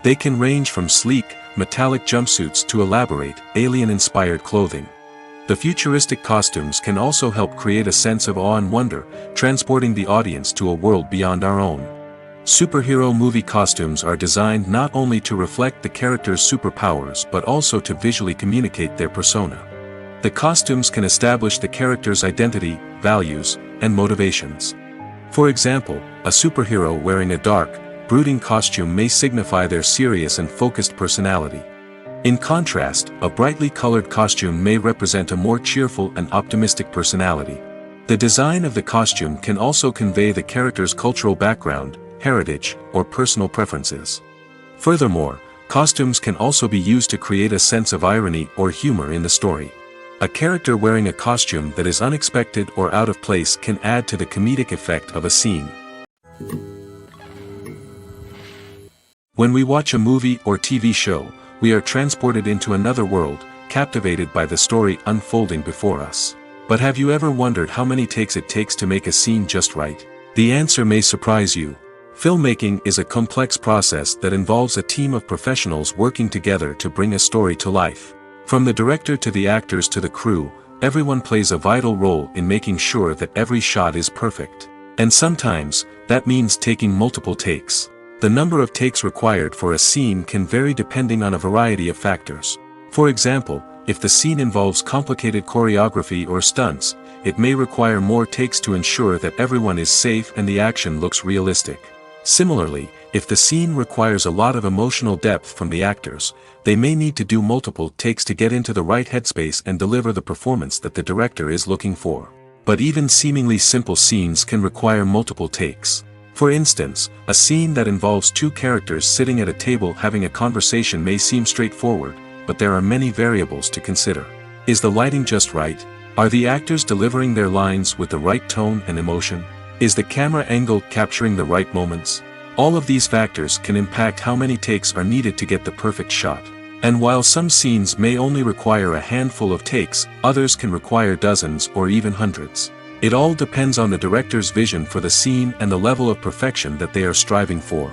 They can range from sleek, metallic jumpsuits to elaborate, alien-inspired clothing. The futuristic costumes can also help create a sense of awe and wonder, transporting the audience to a world beyond our own. Superhero movie costumes are designed not only to reflect the character's superpowers but also to visually communicate their persona. The costumes can establish the character's identity, values, and motivations. For example, a superhero wearing a dark, brooding costume may signify their serious and focused personality. In contrast, a brightly colored costume may represent a more cheerful and optimistic personality. The design of the costume can also convey the character's cultural background, heritage, or personal preferences. Furthermore, costumes can also be used to create a sense of irony or humor in the story. A character wearing a costume that is unexpected or out of place can add to the comedic effect of a scene. When we watch a movie or TV show, we are transported into another world, captivated by the story unfolding before us. But have you ever wondered how many takes it takes to make a scene just right? The answer may surprise you. Filmmaking is a complex process that involves a team of professionals working together to bring a story to life. From the director to the actors to the crew, everyone plays a vital role in making sure that every shot is perfect. And sometimes, that means taking multiple takes. The number of takes required for a scene can vary depending on a variety of factors. For example, if the scene involves complicated choreography or stunts, it may require more takes to ensure that everyone is safe and the action looks realistic. Similarly, if the scene requires a lot of emotional depth from the actors, they may need to do multiple takes to get into the right headspace and deliver the performance that the director is looking for. But even seemingly simple scenes can require multiple takes. For instance, a scene that involves two characters sitting at a table having a conversation may seem straightforward, but there are many variables to consider. Is the lighting just right? Are the actors delivering their lines with the right tone and emotion? Is the camera angle capturing the right moments? All of these factors can impact how many takes are needed to get the perfect shot. And while some scenes may only require a handful of takes, others can require dozens or even hundreds. It all depends on the director's vision for the scene and the level of perfection that they are striving for.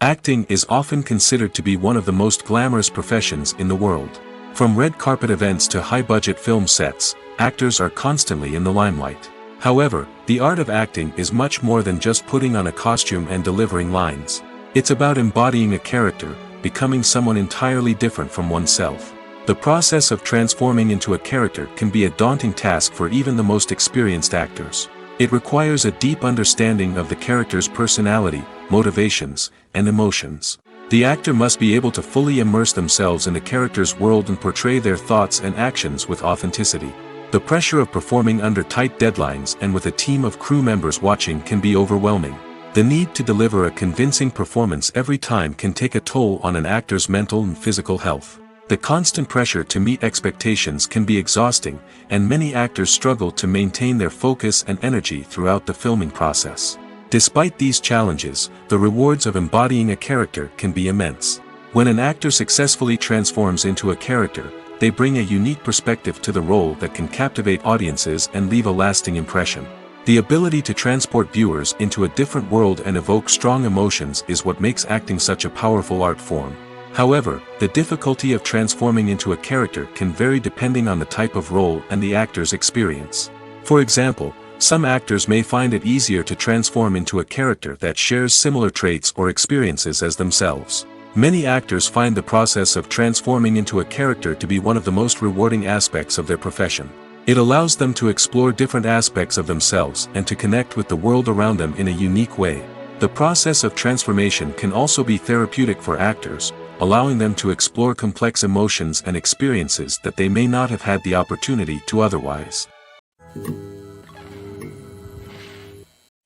Acting is often considered to be one of the most glamorous professions in the world. From red carpet events to high-budget film sets, actors are constantly in the limelight. However, the art of acting is much more than just putting on a costume and delivering lines. It's about embodying a character, becoming someone entirely different from oneself. The process of transforming into a character can be a daunting task for even the most experienced actors. It requires a deep understanding of the character's personality, motivations, and emotions. The actor must be able to fully immerse themselves in the character's world and portray their thoughts and actions with authenticity. The pressure of performing under tight deadlines and with a team of crew members watching can be overwhelming. The need to deliver a convincing performance every time can take a toll on an actor's mental and physical health. The constant pressure to meet expectations can be exhausting, and many actors struggle to maintain their focus and energy throughout the filming process. Despite these challenges, the rewards of embodying a character can be immense. When an actor successfully transforms into a character, they bring a unique perspective to the role that can captivate audiences and leave a lasting impression. The ability to transport viewers into a different world and evoke strong emotions is what makes acting such a powerful art form. However, the difficulty of transforming into a character can vary depending on the type of role and the actor's experience. For example, some actors may find it easier to transform into a character that shares similar traits or experiences as themselves. Many actors find the process of transforming into a character to be one of the most rewarding aspects of their profession. It allows them to explore different aspects of themselves and to connect with the world around them in a unique way. The process of transformation can also be therapeutic for actors, allowing them to explore complex emotions and experiences that they may not have had the opportunity to otherwise.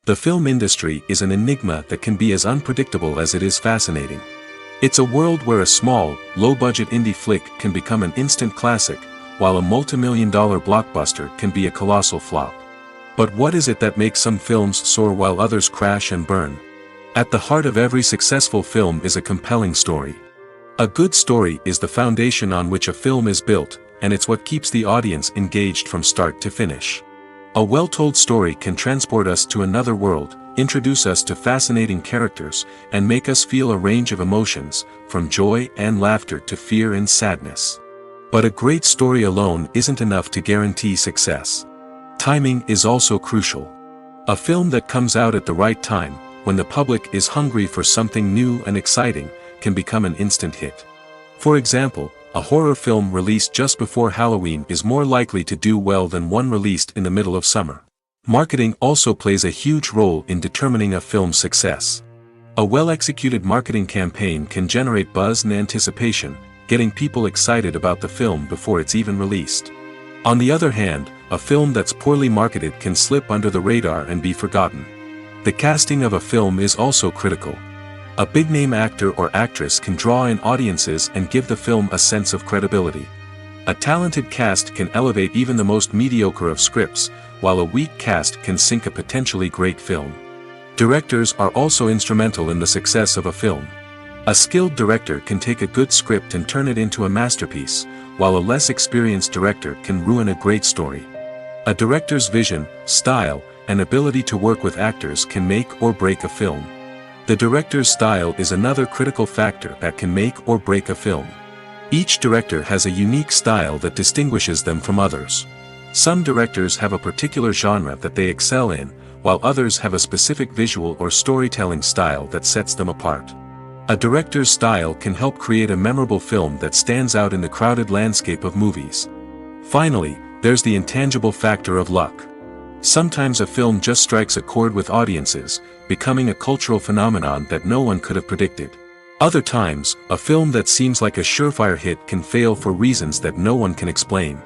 The film industry is an enigma that can be as unpredictable as it is fascinating. It's a world where a small, low-budget indie flick can become an instant classic, while a multi-million-dollar blockbuster can be a colossal flop. But what is it that makes some films soar while others crash and burn? At the heart of every successful film is a compelling story. A good story is the foundation on which a film is built, and it's what keeps the audience engaged from start to finish. A well-told story can transport us to another world, introduce us to fascinating characters, and make us feel a range of emotions, from joy and laughter to fear and sadness. But a great story alone isn't enough to guarantee success. Timing is also crucial. A film that comes out at the right time, when the public is hungry for something new and exciting, can become an instant hit. For example, a horror film released just before Halloween is more likely to do well than one released in the middle of summer. Marketing also plays a huge role in determining a film's success. A well-executed marketing campaign can generate buzz and anticipation, getting people excited about the film before it's even released. On the other hand, a film that's poorly marketed can slip under the radar and be forgotten. The casting of a film is also critical. A big-name actor or actress can draw in audiences and give the film a sense of credibility. A talented cast can elevate even the most mediocre of scripts, while a weak cast can sink a potentially great film. Directors are also instrumental in the success of a film. A skilled director can take a good script and turn it into a masterpiece, while a less experienced director can ruin a great story. A director's vision, style, and ability to work with actors can make or break a film. The director's style is another critical factor that can make or break a film. Each director has a unique style that distinguishes them from others. Some directors have a particular genre that they excel in, while others have a specific visual or storytelling style that sets them apart. A director's style can help create a memorable film that stands out in the crowded landscape of movies. Finally, there's the intangible factor of luck. Sometimes a film just strikes a chord with audiences, becoming a cultural phenomenon that no one could have predicted. Other times, a film that seems like a surefire hit can fail for reasons that no one can explain.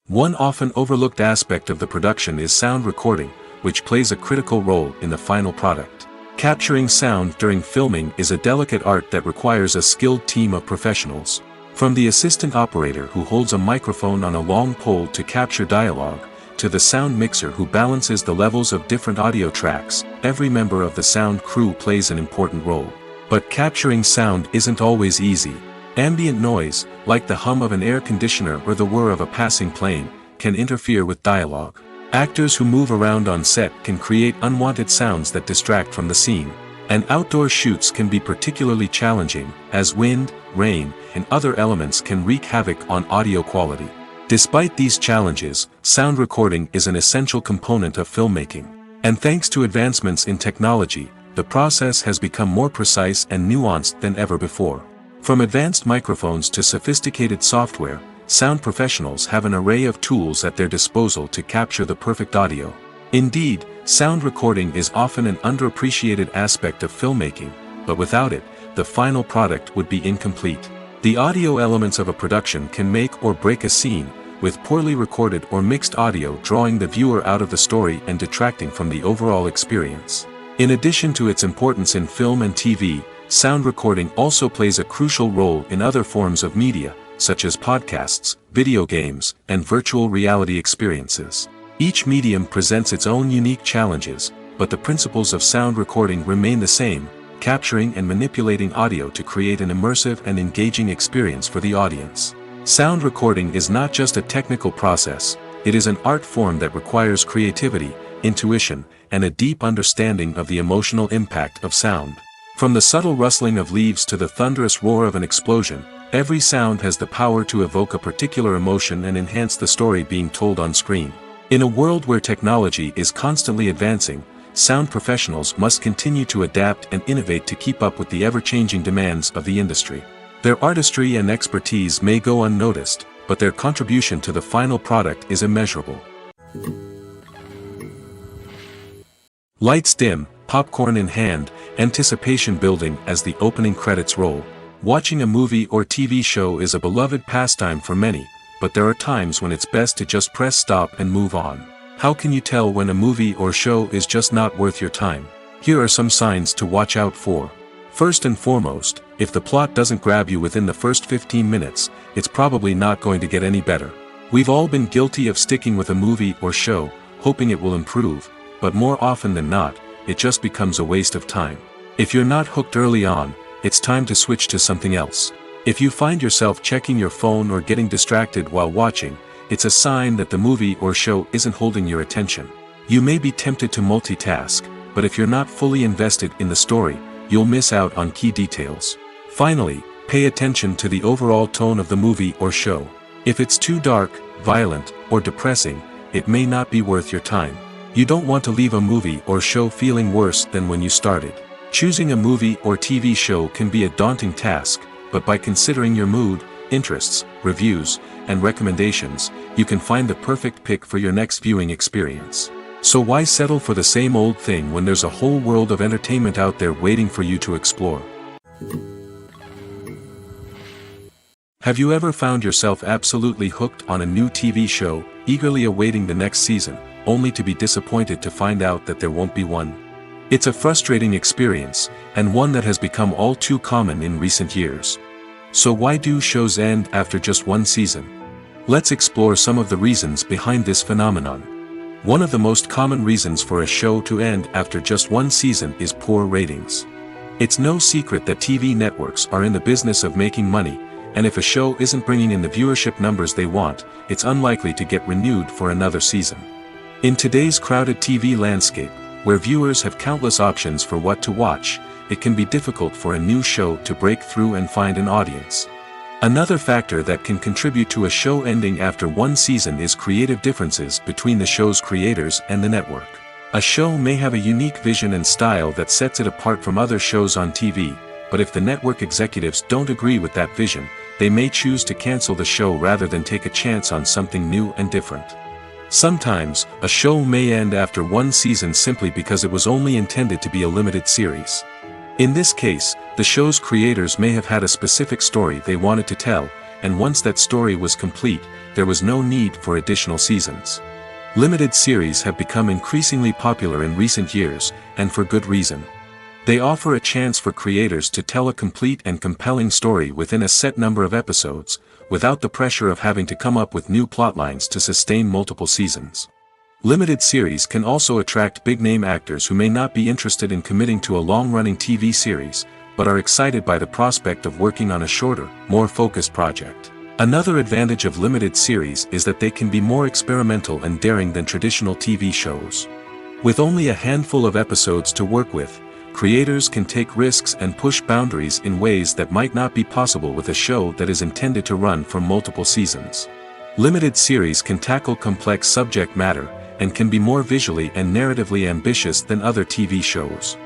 One often overlooked aspect of the production is sound recording, which plays a critical role in the final product. Capturing sound during filming is a delicate art that requires a skilled team of professionals. From the assistant operator who holds a microphone on a long pole to capture dialogue, to the sound mixer who balances the levels of different audio tracks, every member of the sound crew plays an important role. But capturing sound isn't always easy. Ambient noise, like the hum of an air conditioner or the whir of a passing plane, can interfere with dialogue. Actors who move around on set can create unwanted sounds that distract from the scene. And outdoor shoots can be particularly challenging, as wind, rain, and other elements can wreak havoc on audio quality. Despite these challenges, sound recording is an essential component of filmmaking. And thanks to advancements in technology, the process has become more precise and nuanced than ever before. From advanced microphones to sophisticated software, sound professionals have an array of tools at their disposal to capture the perfect audio. Indeed, sound recording is often an underappreciated aspect of filmmaking, but without it, the final product would be incomplete. The audio elements of a production can make or break a scene, with poorly recorded or mixed audio drawing the viewer out of the story and detracting from the overall experience. In addition to its importance in film and TV, sound recording also plays a crucial role in other forms of media, such as podcasts, video games, and virtual reality experiences. Each medium presents its own unique challenges, but the principles of sound recording remain the same, capturing and manipulating audio to create an immersive and engaging experience for the audience. Sound recording is not just a technical process, it is an art form that requires creativity, intuition, and a deep understanding of the emotional impact of sound. From the subtle rustling of leaves to the thunderous roar of an explosion, every sound has the power to evoke a particular emotion and enhance the story being told on screen. In a world where technology is constantly advancing, sound professionals must continue to adapt and innovate to keep up with the ever-changing demands of the industry. Their artistry and expertise may go unnoticed, but their contribution to the final product is immeasurable. Lights dim, popcorn in hand, anticipation building as the opening credits roll. Watching a movie or TV show is a beloved pastime for many, but there are times when it's best to just press stop and move on. How can you tell when a movie or show is just not worth your time? Here are some signs to watch out for. First and foremost, if the plot doesn't grab you within the first 15 minutes, it's probably not going to get any better. We've all been guilty of sticking with a movie or show, hoping it will improve, but more often than not, it just becomes a waste of time. If you're not hooked early on, it's time to switch to something else. If you find yourself checking your phone or getting distracted while watching, it's a sign that the movie or show isn't holding your attention. You may be tempted to multitask, but if you're not fully invested in the story, you'll miss out on key details. Finally, pay attention to the overall tone of the movie or show. If it's too dark, violent, or depressing, it may not be worth your time. You don't want to leave a movie or show feeling worse than when you started. Choosing a movie or TV show can be a daunting task, but by considering your mood, interests, reviews, and recommendations, you can find the perfect pick for your next viewing experience. So why settle for the same old thing when there's a whole world of entertainment out there waiting for you to explore? Have you ever found yourself absolutely hooked on a new TV show, eagerly awaiting the next season, only to be disappointed to find out that there won't be one? It's a frustrating experience, and one that has become all too common in recent years. So why do shows end after just one season? Let's explore some of the reasons behind this phenomenon. One of the most common reasons for a show to end after just one season is poor ratings. It's no secret that TV networks are in the business of making money, and if a show isn't bringing in the viewership numbers they want, it's unlikely to get renewed for another season. In today's crowded TV landscape, where viewers have countless options for what to watch, it can be difficult for a new show to break through and find an audience. Another factor that can contribute to a show ending after one season is creative differences between the show's creators and the network. A show may have a unique vision and style that sets it apart from other shows on TV, but if the network executives don't agree with that vision, they may choose to cancel the show rather than take a chance on something new and different. Sometimes, a show may end after one season simply because it was only intended to be a limited series. In this case, the show's creators may have had a specific story they wanted to tell, and once that story was complete, there was no need for additional seasons. Limited series have become increasingly popular in recent years, and for good reason. They offer a chance for creators to tell a complete and compelling story within a set number of episodes, without the pressure of having to come up with new plotlines to sustain multiple seasons. Limited series can also attract big-name actors who may not be interested in committing to a long-running TV series, but are excited by the prospect of working on a shorter, more focused project. Another advantage of limited series is that they can be more experimental and daring than traditional TV shows. With only a handful of episodes to work with, creators can take risks and push boundaries in ways that might not be possible with a show that is intended to run for multiple seasons. Limited series can tackle complex subject matter, and can be more visually and narratively ambitious than other TV shows.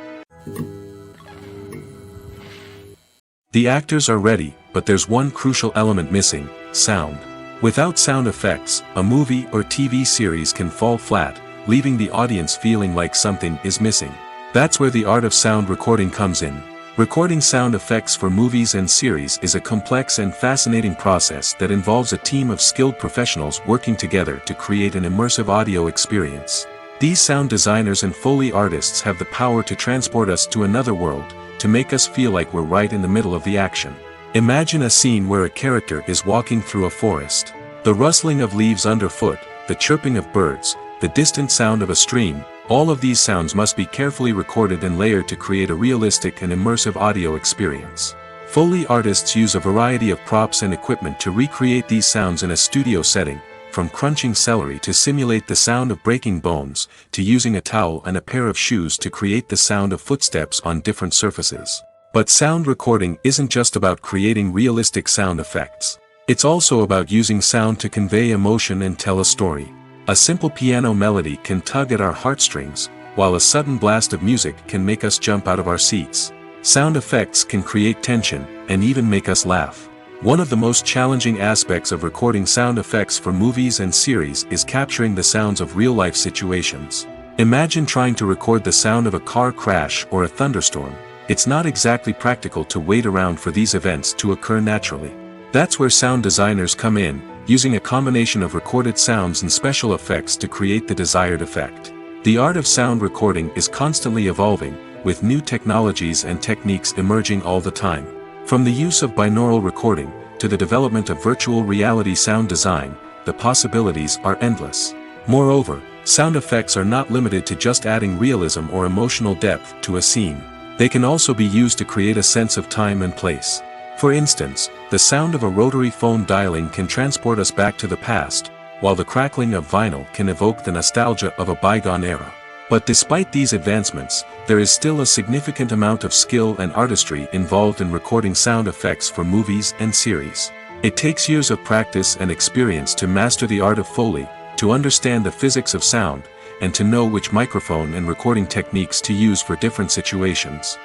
The actors are ready, but there's one crucial element missing: sound. Without sound effects, a movie or TV series can fall flat, leaving the audience feeling like something is missing. That's where the art of sound recording comes in. Recording sound effects for movies and series is a complex and fascinating process that involves a team of skilled professionals working together to create an immersive audio experience. These sound designers and Foley artists have the power to transport us to another world, to make us feel like we're right in the middle of the action. Imagine a scene where a character is walking through a forest. The rustling of leaves underfoot, the chirping of birds, the distant sound of a stream, all of these sounds must be carefully recorded and layered to create a realistic and immersive audio experience. Foley artists use a variety of props and equipment to recreate these sounds in a studio setting, from crunching celery to simulate the sound of breaking bones, to using a towel and a pair of shoes to create the sound of footsteps on different surfaces. But sound recording isn't just about creating realistic sound effects. It's also about using sound to convey emotion and tell a story. A simple piano melody can tug at our heartstrings, while a sudden blast of music can make us jump out of our seats. Sound effects can create tension, and even make us laugh. One of the most challenging aspects of recording sound effects for movies and series is capturing the sounds of real-life situations. Imagine trying to record the sound of a car crash or a thunderstorm. It's not exactly practical to wait around for these events to occur naturally. That's where sound designers come in, using a combination of recorded sounds and special effects to create the desired effect. The art of sound recording is constantly evolving, with new technologies and techniques emerging all the time. From the use of binaural recording, to the development of virtual reality sound design, the possibilities are endless. Moreover, sound effects are not limited to just adding realism or emotional depth to a scene. They can also be used to create a sense of time and place. For instance, the sound of a rotary phone dialing can transport us back to the past, while the crackling of vinyl can evoke the nostalgia of a bygone era. But despite these advancements, there is still a significant amount of skill and artistry involved in recording sound effects for movies and series. It takes years of practice and experience to master the art of Foley, to understand the physics of sound, and to know which microphone and recording techniques to use for different situations.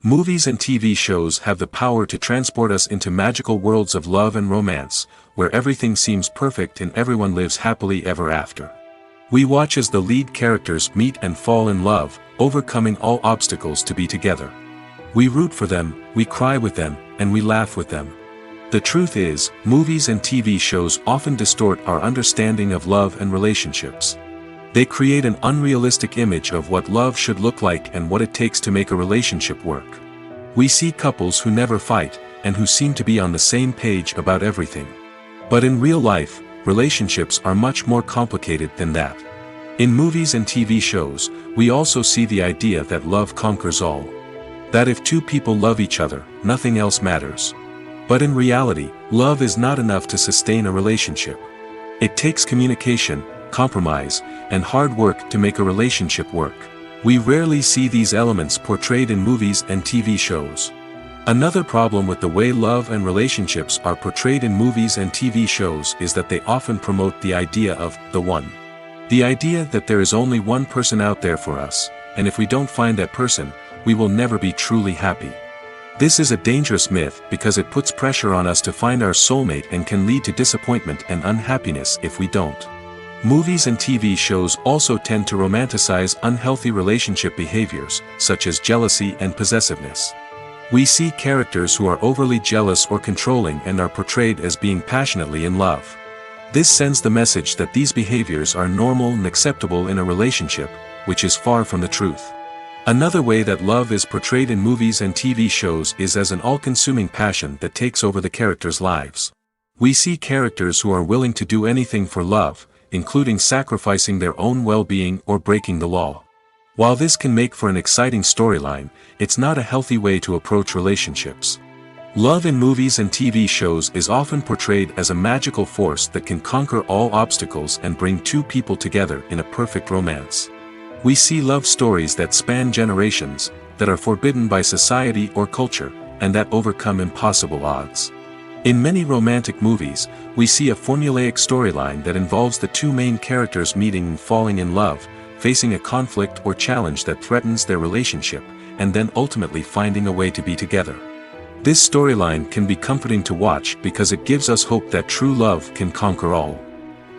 Movies and TV shows have the power to transport us into magical worlds of love and romance, where everything seems perfect and everyone lives happily ever after. We watch as the lead characters meet and fall in love, overcoming all obstacles to be together. We root for them, we cry with them, and we laugh with them. The truth is, movies and TV shows often distort our understanding of love and relationships. They create an unrealistic image of what love should look like and what it takes to make a relationship work. We see couples who never fight, and who seem to be on the same page about everything. But in real life, relationships are much more complicated than that. In movies and TV shows, we also see the idea that love conquers all. That if two people love each other, nothing else matters. But in reality, love is not enough to sustain a relationship. It takes communication, compromise, and hard work to make a relationship work. We rarely see these elements portrayed in movies and TV shows. Another problem with the way love and relationships are portrayed in movies and TV shows is that they often promote the idea of the one. The idea that there is only one person out there for us, and if we don't find that person, we will never be truly happy. This is a dangerous myth because it puts pressure on us to find our soulmate and can lead to disappointment and unhappiness if we don't. Movies and TV shows also tend to romanticize unhealthy relationship behaviors, such as jealousy and possessiveness. We see characters who are overly jealous or controlling and are portrayed as being passionately in love. This sends the message that these behaviors are normal and acceptable in a relationship, which is far from the truth. Another way that love is portrayed in movies and TV shows is as an all-consuming passion that takes over the characters' lives. We see characters who are willing to do anything for love, including sacrificing their own well-being or breaking the law. While this can make for an exciting storyline, it's not a healthy way to approach relationships. Love in movies and TV shows is often portrayed as a magical force that can conquer all obstacles and bring two people together in a perfect romance. We see love stories that span generations, that are forbidden by society or culture, and that overcome impossible odds. In many romantic movies, we see a formulaic storyline that involves the two main characters meeting and falling in love, facing a conflict or challenge that threatens their relationship, and then ultimately finding a way to be together. This storyline can be comforting to watch because it gives us hope that true love can conquer all.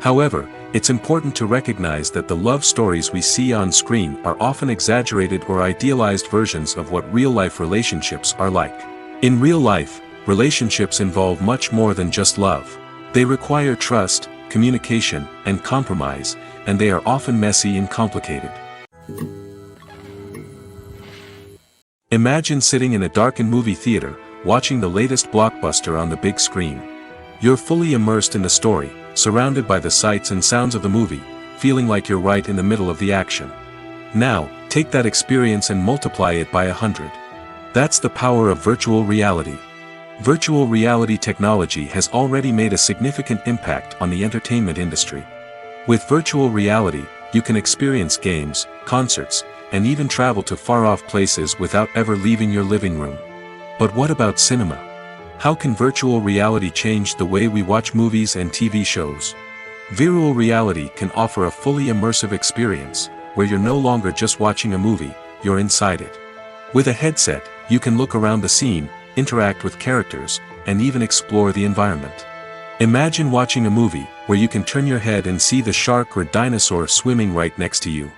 However, it's important to recognize that the love stories we see on screen are often exaggerated or idealized versions of what real-life relationships are like. In real life, relationships involve much more than just love. They require trust, communication, and compromise, and they are often messy and complicated. Imagine sitting in a darkened movie theater, watching the latest blockbuster on the big screen. You're fully immersed in the story, surrounded by the sights and sounds of the movie, feeling like you're right in the middle of the action. Now, take that experience and multiply it by 100. That's the power of virtual reality. Virtual reality technology has already made a significant impact on the entertainment industry. With virtual reality, you can experience games, concerts, and even travel to far-off places without ever leaving your living room. But what about cinema? How can virtual reality change the way we watch movies and TV shows? Virtual reality can offer a fully immersive experience, where you're no longer just watching a movie, you're inside it. With a headset, you can look around the scene, interact with characters, and even explore the environment. Imagine watching a movie, where you can turn your head and see the shark or dinosaur swimming right next to you.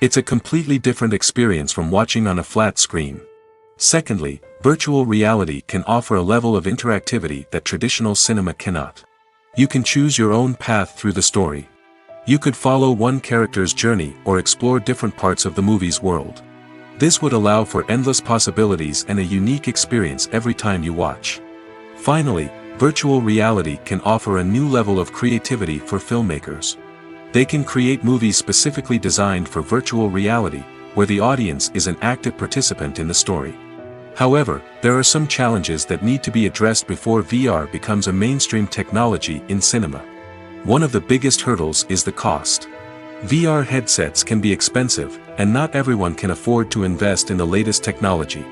It's a completely different experience from watching on a flat screen. Secondly, virtual reality can offer a level of interactivity that traditional cinema cannot. You can choose your own path through the story. You could follow one character's journey or explore different parts of the movie's world. This would allow for endless possibilities and a unique experience every time you watch. Finally, virtual reality can offer a new level of creativity for filmmakers. They can create movies specifically designed for virtual reality, where the audience is an active participant in the story. However, there are some challenges that need to be addressed before VR becomes a mainstream technology in cinema. One of the biggest hurdles is the cost. VR headsets can be expensive, and not everyone can afford to invest in the latest technology.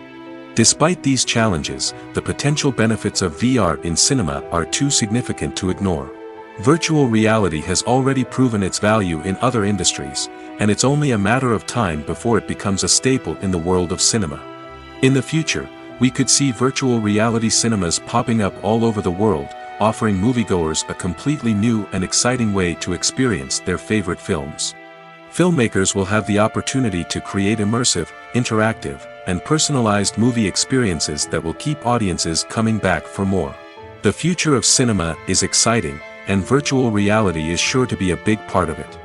Despite these challenges, the potential benefits of VR in cinema are too significant to ignore. Virtual reality has already proven its value in other industries, and it's only a matter of time before it becomes a staple in the world of cinema. In the future, we could see virtual reality cinemas popping up all over the world, offering moviegoers a completely new and exciting way to experience their favorite films. Filmmakers will have the opportunity to create immersive, interactive, and personalized movie experiences that will keep audiences coming back for more. The future of cinema is exciting, and virtual reality is sure to be a big part of it.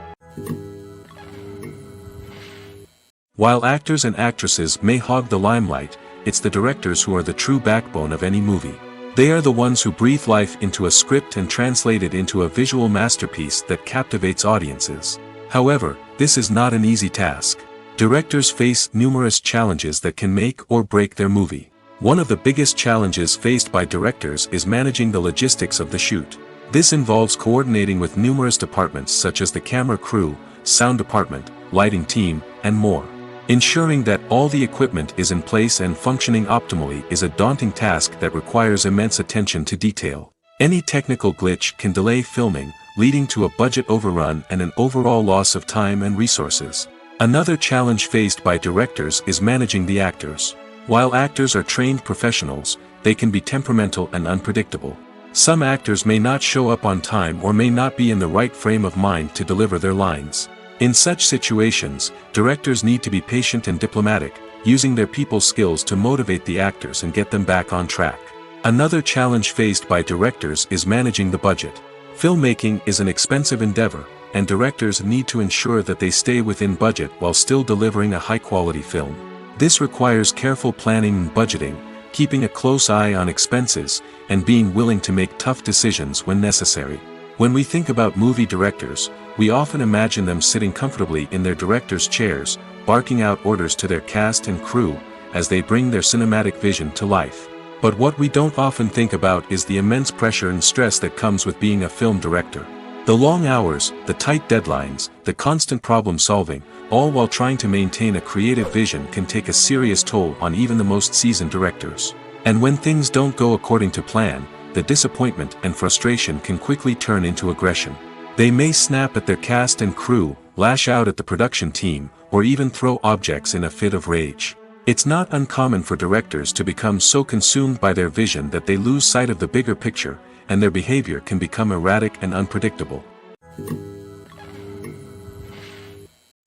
While actors and actresses may hog the limelight, it's the directors who are the true backbone of any movie. They are the ones who breathe life into a script and translate it into a visual masterpiece that captivates audiences. However, this is not an easy task. Directors face numerous challenges that can make or break their movie. One of the biggest challenges faced by directors is managing the logistics of the shoot. This involves coordinating with numerous departments such as the camera crew, sound department, lighting team, and more. Ensuring that all the equipment is in place and functioning optimally is a daunting task that requires immense attention to detail. Any technical glitch can delay filming, leading to a budget overrun and an overall loss of time and resources. Another challenge faced by directors is managing the actors. While actors are trained professionals, they can be temperamental and unpredictable. Some actors may not show up on time or may not be in the right frame of mind to deliver their lines. In such situations, directors need to be patient and diplomatic, using their people skills to motivate the actors and get them back on track. Another challenge faced by directors is managing the budget. Filmmaking is an expensive endeavor, and directors need to ensure that they stay within budget while still delivering a high-quality film. This requires careful planning and budgeting, keeping a close eye on expenses, and being willing to make tough decisions when necessary. When we think about movie directors, we often imagine them sitting comfortably in their director's chairs, barking out orders to their cast and crew, as they bring their cinematic vision to life. But what we don't often think about is the immense pressure and stress that comes with being a film director. The long hours, the tight deadlines, the constant problem solving, all while trying to maintain a creative vision can take a serious toll on even the most seasoned directors. And when things don't go according to plan, the disappointment and frustration can quickly turn into aggression. They may snap at their cast and crew, lash out at the production team, or even throw objects in a fit of rage. It's not uncommon for directors to become so consumed by their vision that they lose sight of the bigger picture, and their behavior can become erratic and unpredictable.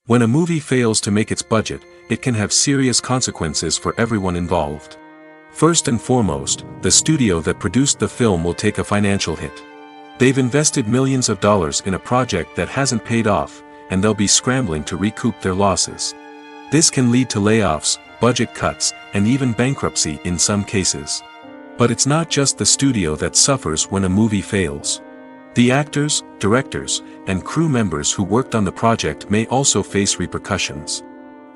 When a movie fails to make its budget, it can have serious consequences for everyone involved. First and foremost, the studio that produced the film will take a financial hit. They've invested millions of dollars in a project that hasn't paid off, and they'll be scrambling to recoup their losses. This can lead to layoffs, budget cuts, and even bankruptcy in some cases. But it's not just the studio that suffers when a movie fails. The actors, directors, and crew members who worked on the project may also face repercussions.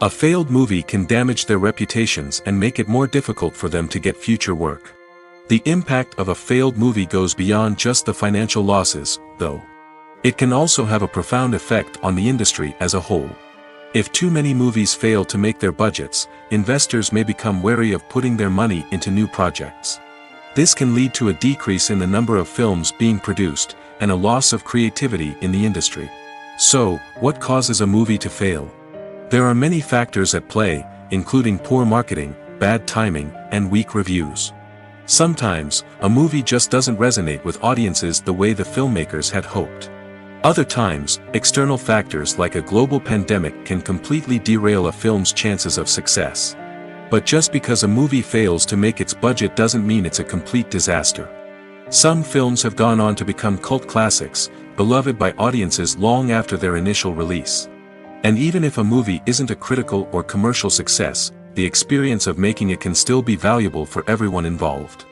A failed movie can damage their reputations and make it more difficult for them to get future work. The impact of a failed movie goes beyond just the financial losses, though. It can also have a profound effect on the industry as a whole. If too many movies fail to make their budgets, investors may become wary of putting their money into new projects. This can lead to a decrease in the number of films being produced, and a loss of creativity in the industry. So, what causes a movie to fail? There are many factors at play, including poor marketing, bad timing, and weak reviews. Sometimes, a movie just doesn't resonate with audiences the way the filmmakers had hoped. Other times, external factors like a global pandemic can completely derail a film's chances of success. But just because a movie fails to make its budget doesn't mean it's a complete disaster. Some films have gone on to become cult classics, beloved by audiences long after their initial release. And even if a movie isn't a critical or commercial success, the experience of making it can still be valuable for everyone involved.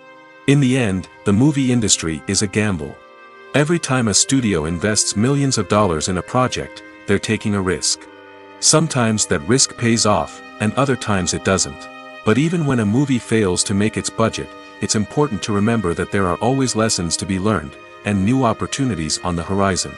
In the end, the movie industry is a gamble. Every time a studio invests millions of dollars in a project, they're taking a risk. Sometimes that risk pays off, and other times it doesn't. But even when a movie fails to make its budget, it's important to remember that there are always lessons to be learned, and new opportunities on the horizon.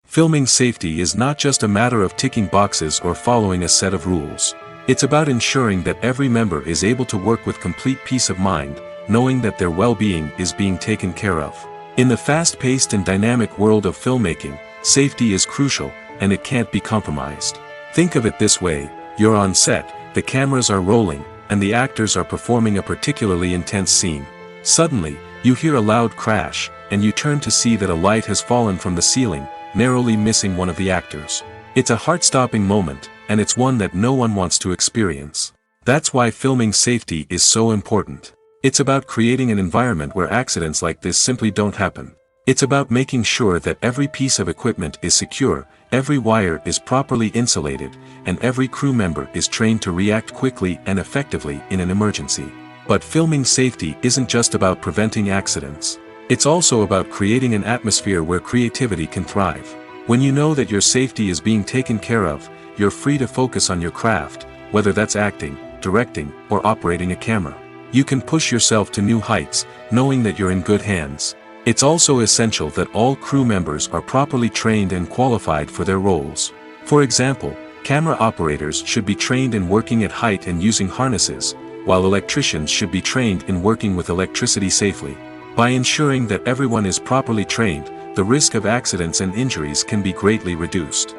Filming safety is not just a matter of ticking boxes or following a set of rules. It's about ensuring that every member is able to work with complete peace of mind, knowing that their well-being is being taken care of. In the fast-paced and dynamic world of filmmaking, safety is crucial, and it can't be compromised. Think of it this way: you're on set, the cameras are rolling, and the actors are performing a particularly intense scene. Suddenly, you hear a loud crash, and you turn to see that a light has fallen from the ceiling, narrowly missing one of the actors. It's a heart-stopping moment, and it's one that no one wants to experience. That's why filming safety is so important. It's about creating an environment where accidents like this simply don't happen. It's about making sure that every piece of equipment is secure, every wire is properly insulated, and every crew member is trained to react quickly and effectively in an emergency. But filming safety isn't just about preventing accidents. It's also about creating an atmosphere where creativity can thrive. When you know that your safety is being taken care of, you're free to focus on your craft, whether that's acting, directing, or operating a camera. You can push yourself to new heights, knowing that you're in good hands. It's also essential that all crew members are properly trained and qualified for their roles. For example, camera operators should be trained in working at height and using harnesses, while electricians should be trained in working with electricity safely. By ensuring that everyone is properly trained, the risk of accidents and injuries can be greatly reduced.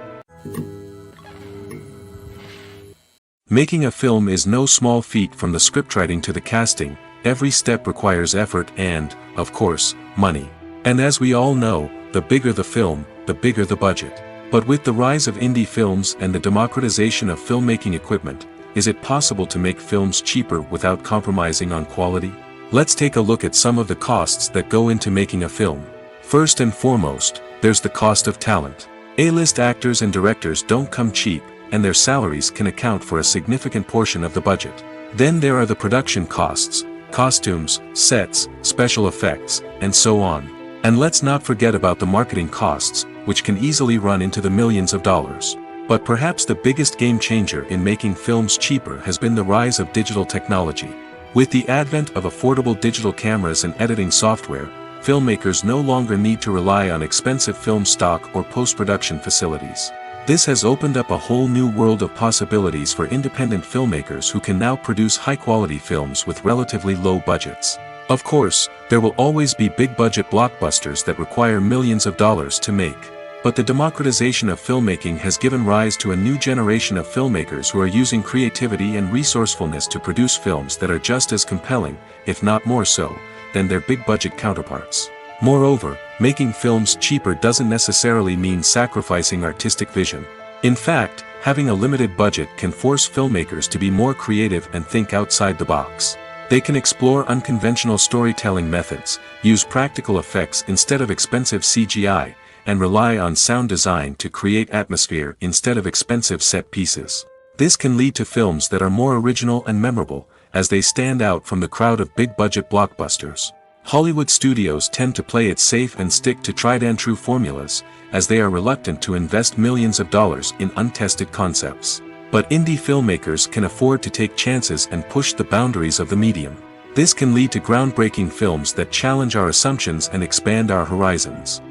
Making a film is no small feat. From the scriptwriting to the casting, every step requires effort and, of course, money. And as we all know, the bigger the film, the bigger the budget. But with the rise of indie films and the democratization of filmmaking equipment, is it possible to make films cheaper without compromising on quality? Let's take a look at some of the costs that go into making a film. First and foremost, there's the cost of talent. A-list actors and directors don't come cheap, and their salaries can account for a significant portion of the budget. Then there are the production costs, costumes, sets, special effects, and so on. And let's not forget about the marketing costs, which can easily run into the millions of dollars. But perhaps the biggest game changer in making films cheaper has been the rise of digital technology. With the advent of affordable digital cameras and editing software, filmmakers no longer need to rely on expensive film stock or post-production facilities. This has opened up a whole new world of possibilities for independent filmmakers who can now produce high-quality films with relatively low budgets. Of course, there will always be big-budget blockbusters that require millions of dollars to make. But the democratization of filmmaking has given rise to a new generation of filmmakers who are using creativity and resourcefulness to produce films that are just as compelling, if not more so, than their big-budget counterparts. Moreover, making films cheaper doesn't necessarily mean sacrificing artistic vision. In fact, having a limited budget can force filmmakers to be more creative and think outside the box. They can explore unconventional storytelling methods, use practical effects instead of expensive CGI, and rely on sound design to create atmosphere instead of expensive set pieces. This can lead to films that are more original and memorable, as they stand out from the crowd of big-budget blockbusters. Hollywood studios tend to play it safe and stick to tried-and-true formulas, as they are reluctant to invest millions of dollars in untested concepts. But indie filmmakers can afford to take chances and push the boundaries of the medium. This can lead to groundbreaking films that challenge our assumptions and expand our horizons.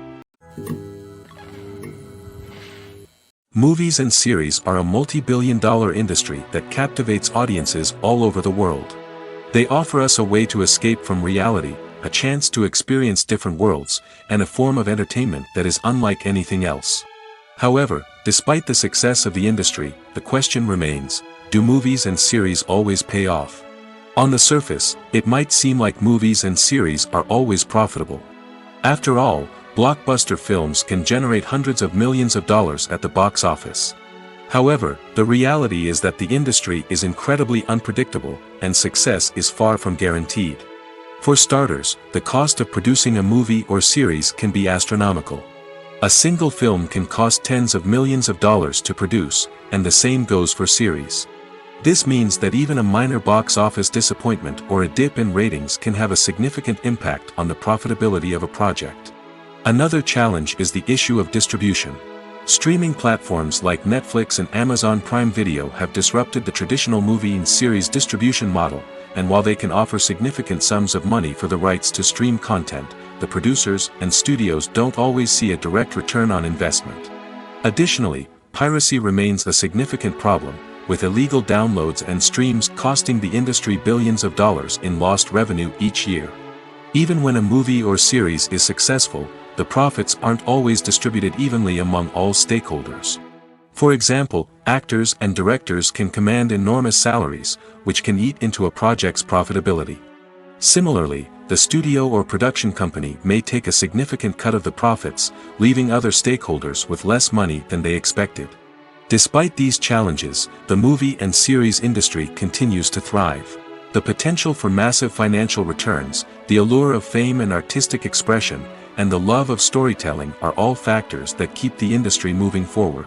Movies and series are a multi-billion-dollar industry that captivates audiences all over the world. They offer us a way to escape from reality, a chance to experience different worlds, and a form of entertainment that is unlike anything else. However, despite the success of the industry, the question remains, do movies and series always pay off? On the surface, it might seem like movies and series are always profitable. After all, blockbuster films can generate hundreds of millions of dollars at the box office. However, the reality is that the industry is incredibly unpredictable, and success is far from guaranteed. For starters, the cost of producing a movie or series can be astronomical. A single film can cost tens of millions of dollars to produce, and the same goes for series. This means that even a minor box office disappointment or a dip in ratings can have a significant impact on the profitability of a project. Another challenge is the issue of distribution. Streaming platforms like Netflix and Amazon Prime Video have disrupted the traditional movie and series distribution model, and while they can offer significant sums of money for the rights to stream content, the producers and studios don't always see a direct return on investment. Additionally, piracy remains a significant problem, with illegal downloads and streams costing the industry billions of dollars in lost revenue each year. Even when a movie or series is successful, the profits aren't always distributed evenly among all stakeholders. For example, actors and directors can command enormous salaries, which can eat into a project's profitability. Similarly, the studio or production company may take a significant cut of the profits, leaving other stakeholders with less money than they expected. Despite these challenges, the movie and series industry continues to thrive. The potential for massive financial returns, the allure of fame and artistic expression, and the love of storytelling are all factors that keep the industry moving forward.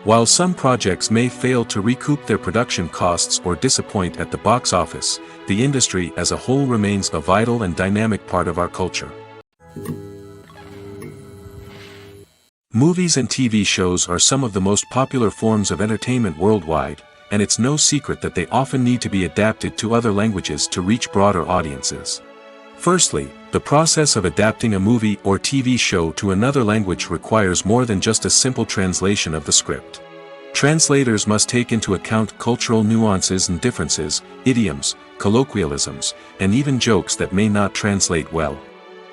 While some projects may fail to recoup their production costs or disappoint at the box office, the industry as a whole remains a vital and dynamic part of our culture. Movies and TV shows are some of the most popular forms of entertainment worldwide, and it's no secret that they often need to be adapted to other languages to reach broader audiences. Firstly, the process of adapting a movie or TV show to another language requires more than just a simple translation of the script. Translators must take into account cultural nuances and differences, idioms, colloquialisms, and even jokes that may not translate well.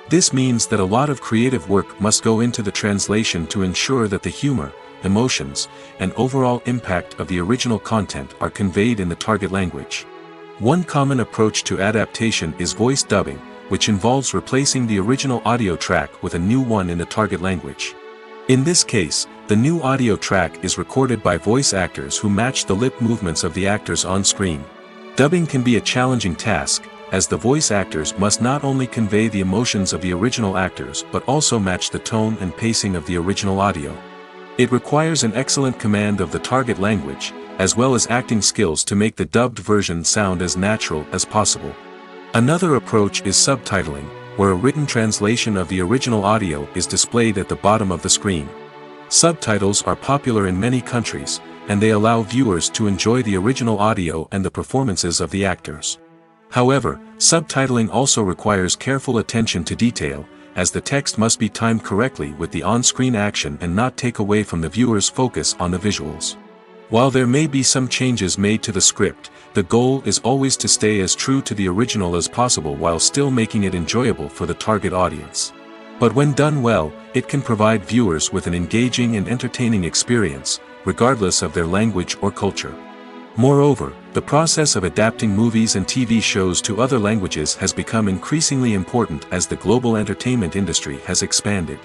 This means that a lot of creative work must go into the translation to ensure that the humor, emotions, and overall impact of the original content are conveyed in the target language. One common approach to adaptation is voice dubbing, which involves replacing the original audio track with a new one in the target language. In this case, the new audio track is recorded by voice actors who match the lip movements of the actors on screen. Dubbing can be a challenging task, as the voice actors must not only convey the emotions of the original actors but also match the tone and pacing of the original audio. It requires an excellent command of the target language, as well as acting skills to make the dubbed version sound as natural as possible. Another approach is subtitling, where a written translation of the original audio is displayed at the bottom of the screen. Subtitles are popular in many countries, and they allow viewers to enjoy the original audio and the performances of the actors. However, subtitling also requires careful attention to detail, as the text must be timed correctly with the on-screen action and not take away from the viewer's focus on the visuals. While there may be some changes made to the script, the goal is always to stay as true to the original as possible while still making it enjoyable for the target audience. But when done well, it can provide viewers with an engaging and entertaining experience, regardless of their language or culture. Moreover, the process of adapting movies and TV shows to other languages has become increasingly important as the global entertainment industry has expanded.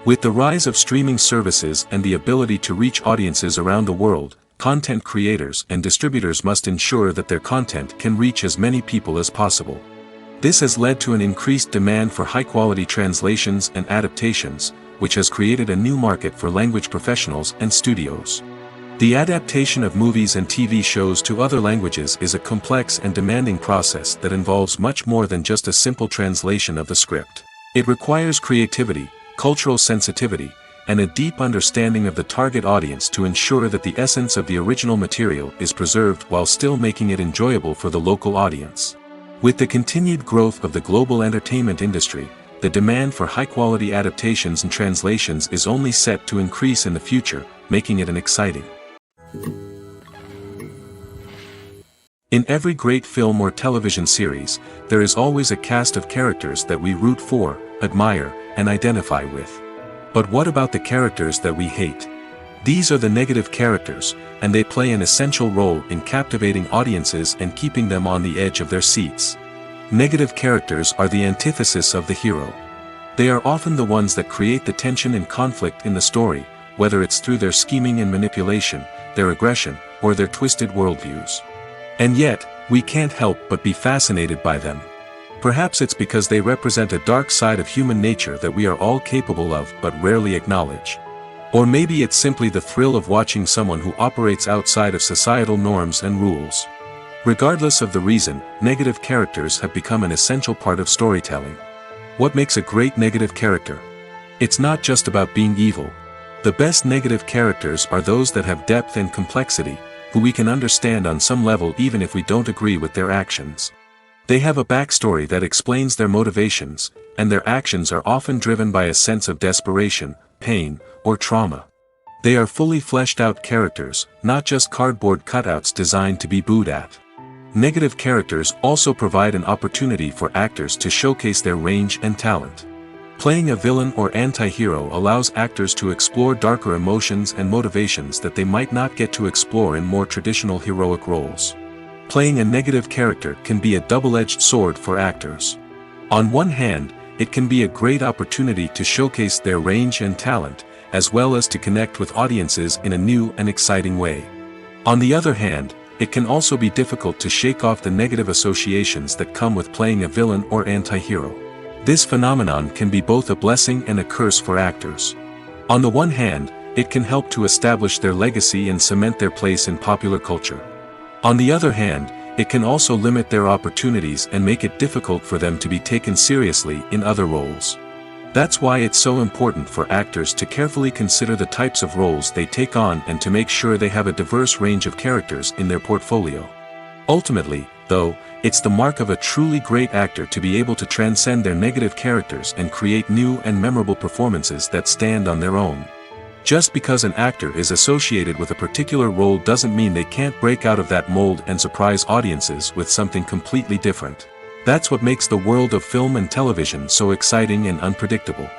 With the rise of streaming services and the ability to reach audiences around the world, content creators and distributors must ensure that their content can reach as many people as possible. This has led to an increased demand for high-quality translations and adaptations, which has created a new market for language professionals and studios. The adaptation of movies and TV shows to other languages is a complex and demanding process that involves much more than just a simple translation of the script. It requires creativity, cultural sensitivity, and a deep understanding of the target audience to ensure that the essence of the original material is preserved while still making it enjoyable for the local audience. With the continued growth of the global entertainment industry, the demand for high-quality adaptations and translations is only set to increase in the future, making it an exciting. In every great film or television series, there is always a cast of characters that we root for, admire, and identify with. But what about the characters that we hate? These are the negative characters, and they play an essential role in captivating audiences and keeping them on the edge of their seats. Negative characters are the antithesis of the hero. They are often the ones that create the tension and conflict in the story, whether it's through their scheming and manipulation, their aggression, or their twisted worldviews. And yet, we can't help but be fascinated by them. Perhaps it's because they represent a dark side of human nature that we are all capable of but rarely acknowledge. Or maybe it's simply the thrill of watching someone who operates outside of societal norms and rules. Regardless of the reason, negative characters have become an essential part of storytelling. What makes a great negative character? It's not just about being evil. The best negative characters are those that have depth and complexity, who we can understand on some level even if we don't agree with their actions. They have a backstory that explains their motivations, and their actions are often driven by a sense of desperation, pain, or trauma. They are fully fleshed out characters, not just cardboard cutouts designed to be booed at. Negative characters also provide an opportunity for actors to showcase their range and talent. Playing a villain or anti-hero allows actors to explore darker emotions and motivations that they might not get to explore in more traditional heroic roles. Playing a negative character can be a double-edged sword for actors. On one hand, it can be a great opportunity to showcase their range and talent, as well as to connect with audiences in a new and exciting way. On the other hand, it can also be difficult to shake off the negative associations that come with playing a villain or anti-hero. This phenomenon can be both a blessing and a curse for actors. On the one hand, it can help to establish their legacy and cement their place in popular culture. On the other hand, it can also limit their opportunities and make it difficult for them to be taken seriously in other roles. That's why it's so important for actors to carefully consider the types of roles they take on and to make sure they have a diverse range of characters in their portfolio. Ultimately, though, it's the mark of a truly great actor to be able to transcend their negative characters and create new and memorable performances that stand on their own. Just because an actor is associated with a particular role doesn't mean they can't break out of that mold and surprise audiences with something completely different. That's what makes the world of film and television so exciting and unpredictable.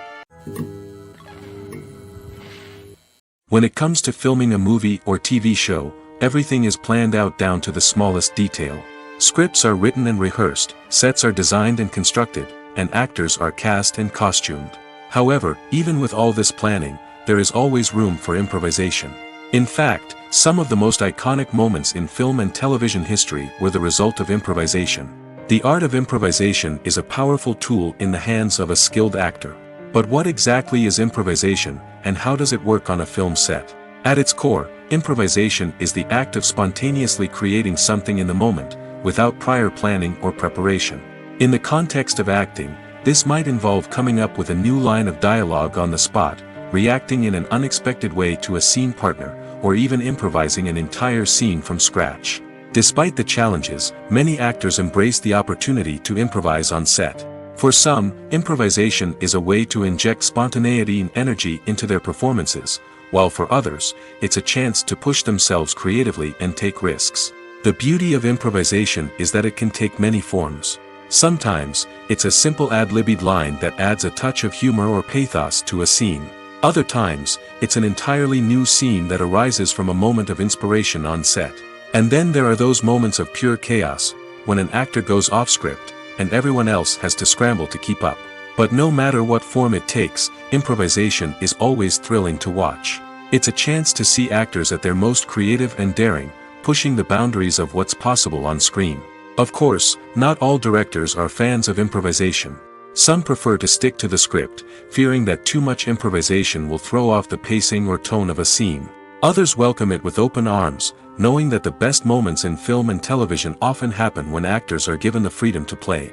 When it comes to filming a movie or TV show, everything is planned out down to the smallest detail. Scripts are written and rehearsed, sets are designed and constructed, and actors are cast and costumed. However, even with all this planning, there is always room for improvisation. In fact, some of the most iconic moments in film and television history were the result of improvisation. The art of improvisation is a powerful tool in the hands of a skilled actor. But what exactly is improvisation, and how does it work on a film set? At its core, improvisation is the act of spontaneously creating something in the moment, without prior planning or preparation. In the context of acting, this might involve coming up with a new line of dialogue on the spot, reacting in an unexpected way to a scene partner, or even improvising an entire scene from scratch. Despite the challenges, many actors embrace the opportunity to improvise on set. For some, improvisation is a way to inject spontaneity and energy into their performances, while for others, it's a chance to push themselves creatively and take risks. The beauty of improvisation is that it can take many forms. Sometimes, it's a simple ad-libbed line that adds a touch of humor or pathos to a scene. Other times, it's an entirely new scene that arises from a moment of inspiration on set. And then there are those moments of pure chaos, when an actor goes off script, and everyone else has to scramble to keep up. But no matter what form it takes, improvisation is always thrilling to watch. It's a chance to see actors at their most creative and daring, pushing the boundaries of what's possible on screen. Of course, not all directors are fans of improvisation. Some prefer to stick to the script, fearing that too much improvisation will throw off the pacing or tone of a scene. Others welcome it with open arms, knowing that the best moments in film and television often happen when actors are given the freedom to play.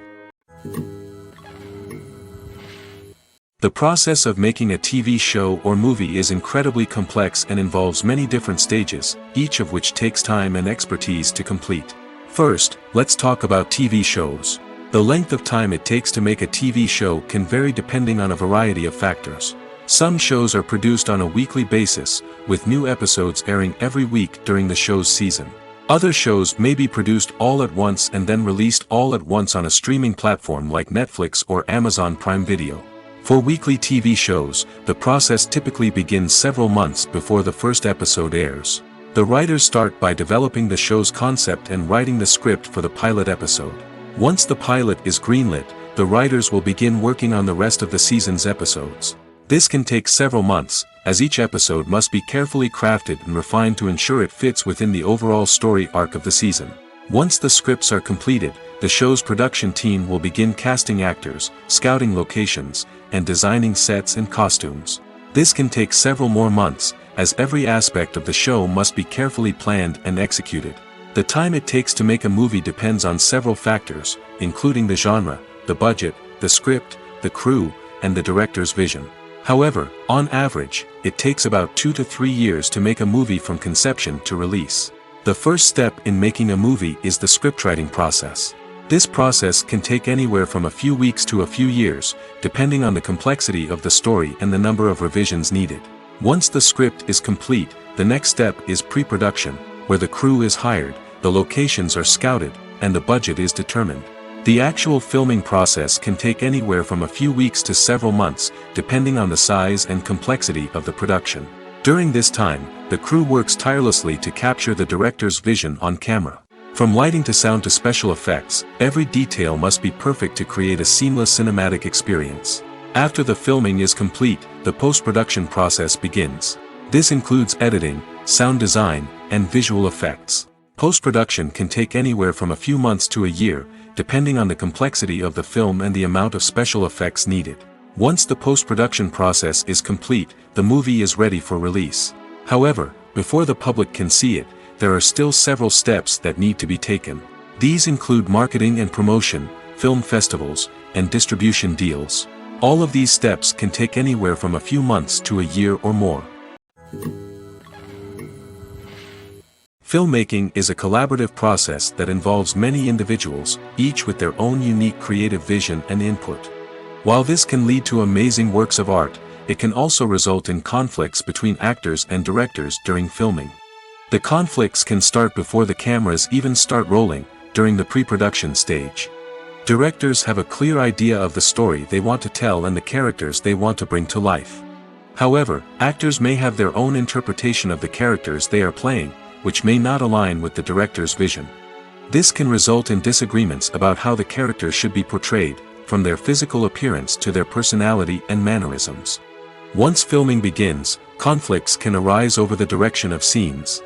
The process of making a TV show or movie is incredibly complex and involves many different stages, each of which takes time and expertise to complete. First, let's talk about TV shows. The length of time it takes to make a TV show can vary depending on a variety of factors. Some shows are produced on a weekly basis, with new episodes airing every week during the show's season. Other shows may be produced all at once and then released all at once on a streaming platform like Netflix or Amazon Prime Video. For weekly TV shows, the process typically begins several months before the first episode airs. The writers start by developing the show's concept and writing the script for the pilot episode. Once the pilot is greenlit, the writers will begin working on the rest of the season's episodes. This can take several months, as each episode must be carefully crafted and refined to ensure it fits within the overall story arc of the season. Once the scripts are completed, the show's production team will begin casting actors, scouting locations, and designing sets and costumes. This can take several more months, as every aspect of the show must be carefully planned and executed. The time it takes to make a movie depends on several factors, including the genre, the budget, the script, the crew, and the director's vision. However, on average, it takes about 2 to 3 years to make a movie from conception to release. The first step in making a movie is the scriptwriting process. This process can take anywhere from a few weeks to a few years, depending on the complexity of the story and the number of revisions needed. Once the script is complete, the next step is pre-production, where the crew is hired, the locations are scouted, and the budget is determined. The actual filming process can take anywhere from a few weeks to several months, depending on the size and complexity of the production. During this time, the crew works tirelessly to capture the director's vision on camera. From lighting to sound to special effects, every detail must be perfect to create a seamless cinematic experience. After the filming is complete, the post-production process begins. This includes editing, sound design, and visual effects. Post-production can take anywhere from a few months to a year, depending on the complexity of the film and the amount of special effects needed. Once the post-production process is complete, the movie is ready for release. However, before the public can see it, there are still several steps that need to be taken. These include marketing and promotion, film festivals, and distribution deals. All of these steps can take anywhere from a few months to a year or more. Filmmaking is a collaborative process that involves many individuals, each with their own unique creative vision and input. While this can lead to amazing works of art, it can also result in conflicts between actors and directors during filming. The conflicts can start before the cameras even start rolling, during the pre-production stage. Directors have a clear idea of the story they want to tell and the characters they want to bring to life. However, actors may have their own interpretation of the characters they are playing, which may not align with the director's vision. This can result in disagreements about how the characters should be portrayed, from their physical appearance to their personality and mannerisms. Once filming begins, conflicts can arise over the direction of scenes.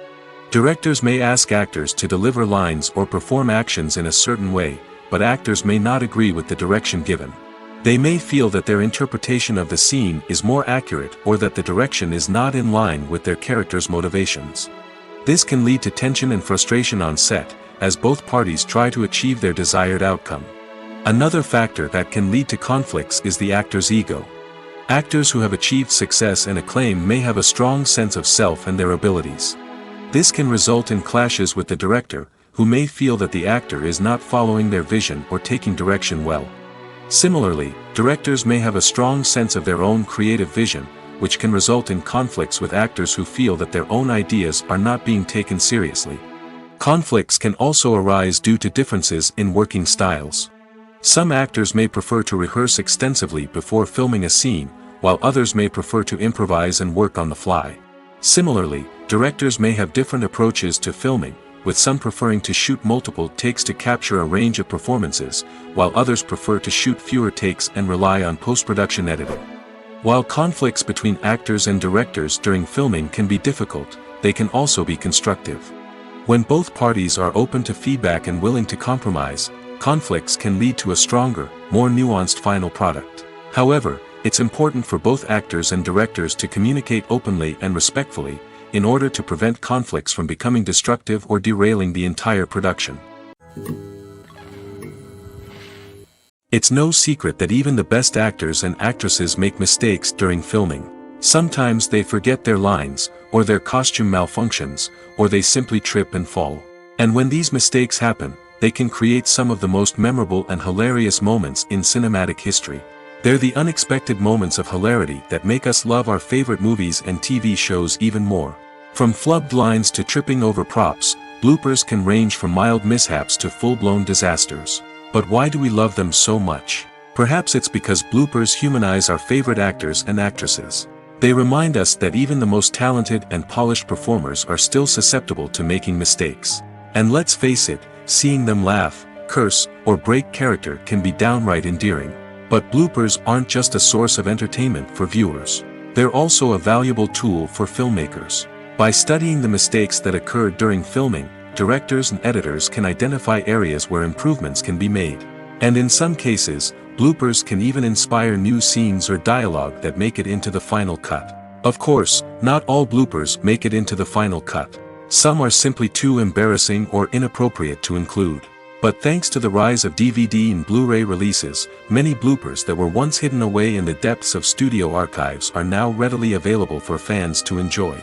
Directors may ask actors to deliver lines or perform actions in a certain way, but actors may not agree with the direction given. They may feel that their interpretation of the scene is more accurate or that the direction is not in line with their character's motivations. This can lead to tension and frustration on set, as both parties try to achieve their desired outcome. Another factor that can lead to conflicts is the actor's ego. Actors who have achieved success and acclaim may have a strong sense of self and their abilities. This can result in clashes with the director, who may feel that the actor is not following their vision or taking direction well. Similarly, directors may have a strong sense of their own creative vision, which can result in conflicts with actors who feel that their own ideas are not being taken seriously. Conflicts can also arise due to differences in working styles. Some actors may prefer to rehearse extensively before filming a scene, while others may prefer to improvise and work on the fly. Similarly, directors may have different approaches to filming, with some preferring to shoot multiple takes to capture a range of performances, while others prefer to shoot fewer takes and rely on post-production editing. While conflicts between actors and directors during filming can be difficult, they can also be constructive. When both parties are open to feedback and willing to compromise, conflicts can lead to a stronger, more nuanced final product. However, it's important for both actors and directors to communicate openly and respectfully, in order to prevent conflicts from becoming destructive or derailing the entire production. It's no secret that even the best actors and actresses make mistakes during filming. Sometimes they forget their lines, or their costume malfunctions, or they simply trip and fall. And when these mistakes happen, they can create some of the most memorable and hilarious moments in cinematic history. They're the unexpected moments of hilarity that make us love our favorite movies and TV shows even more. From flubbed lines to tripping over props, bloopers can range from mild mishaps to full-blown disasters. But why do we love them so much? Perhaps it's because bloopers humanize our favorite actors and actresses. They remind us that even the most talented and polished performers are still susceptible to making mistakes. And let's face it, seeing them laugh, curse, or break character can be downright endearing. But bloopers aren't just a source of entertainment for viewers. They're also a valuable tool for filmmakers. By studying the mistakes that occurred during filming, directors and editors can identify areas where improvements can be made. And in some cases, bloopers can even inspire new scenes or dialogue that make it into the final cut. Of course, not all bloopers make it into the final cut. Some are simply too embarrassing or inappropriate to include. But thanks to the rise of DVD and Blu-ray releases, many bloopers that were once hidden away in the depths of studio archives are now readily available for fans to enjoy.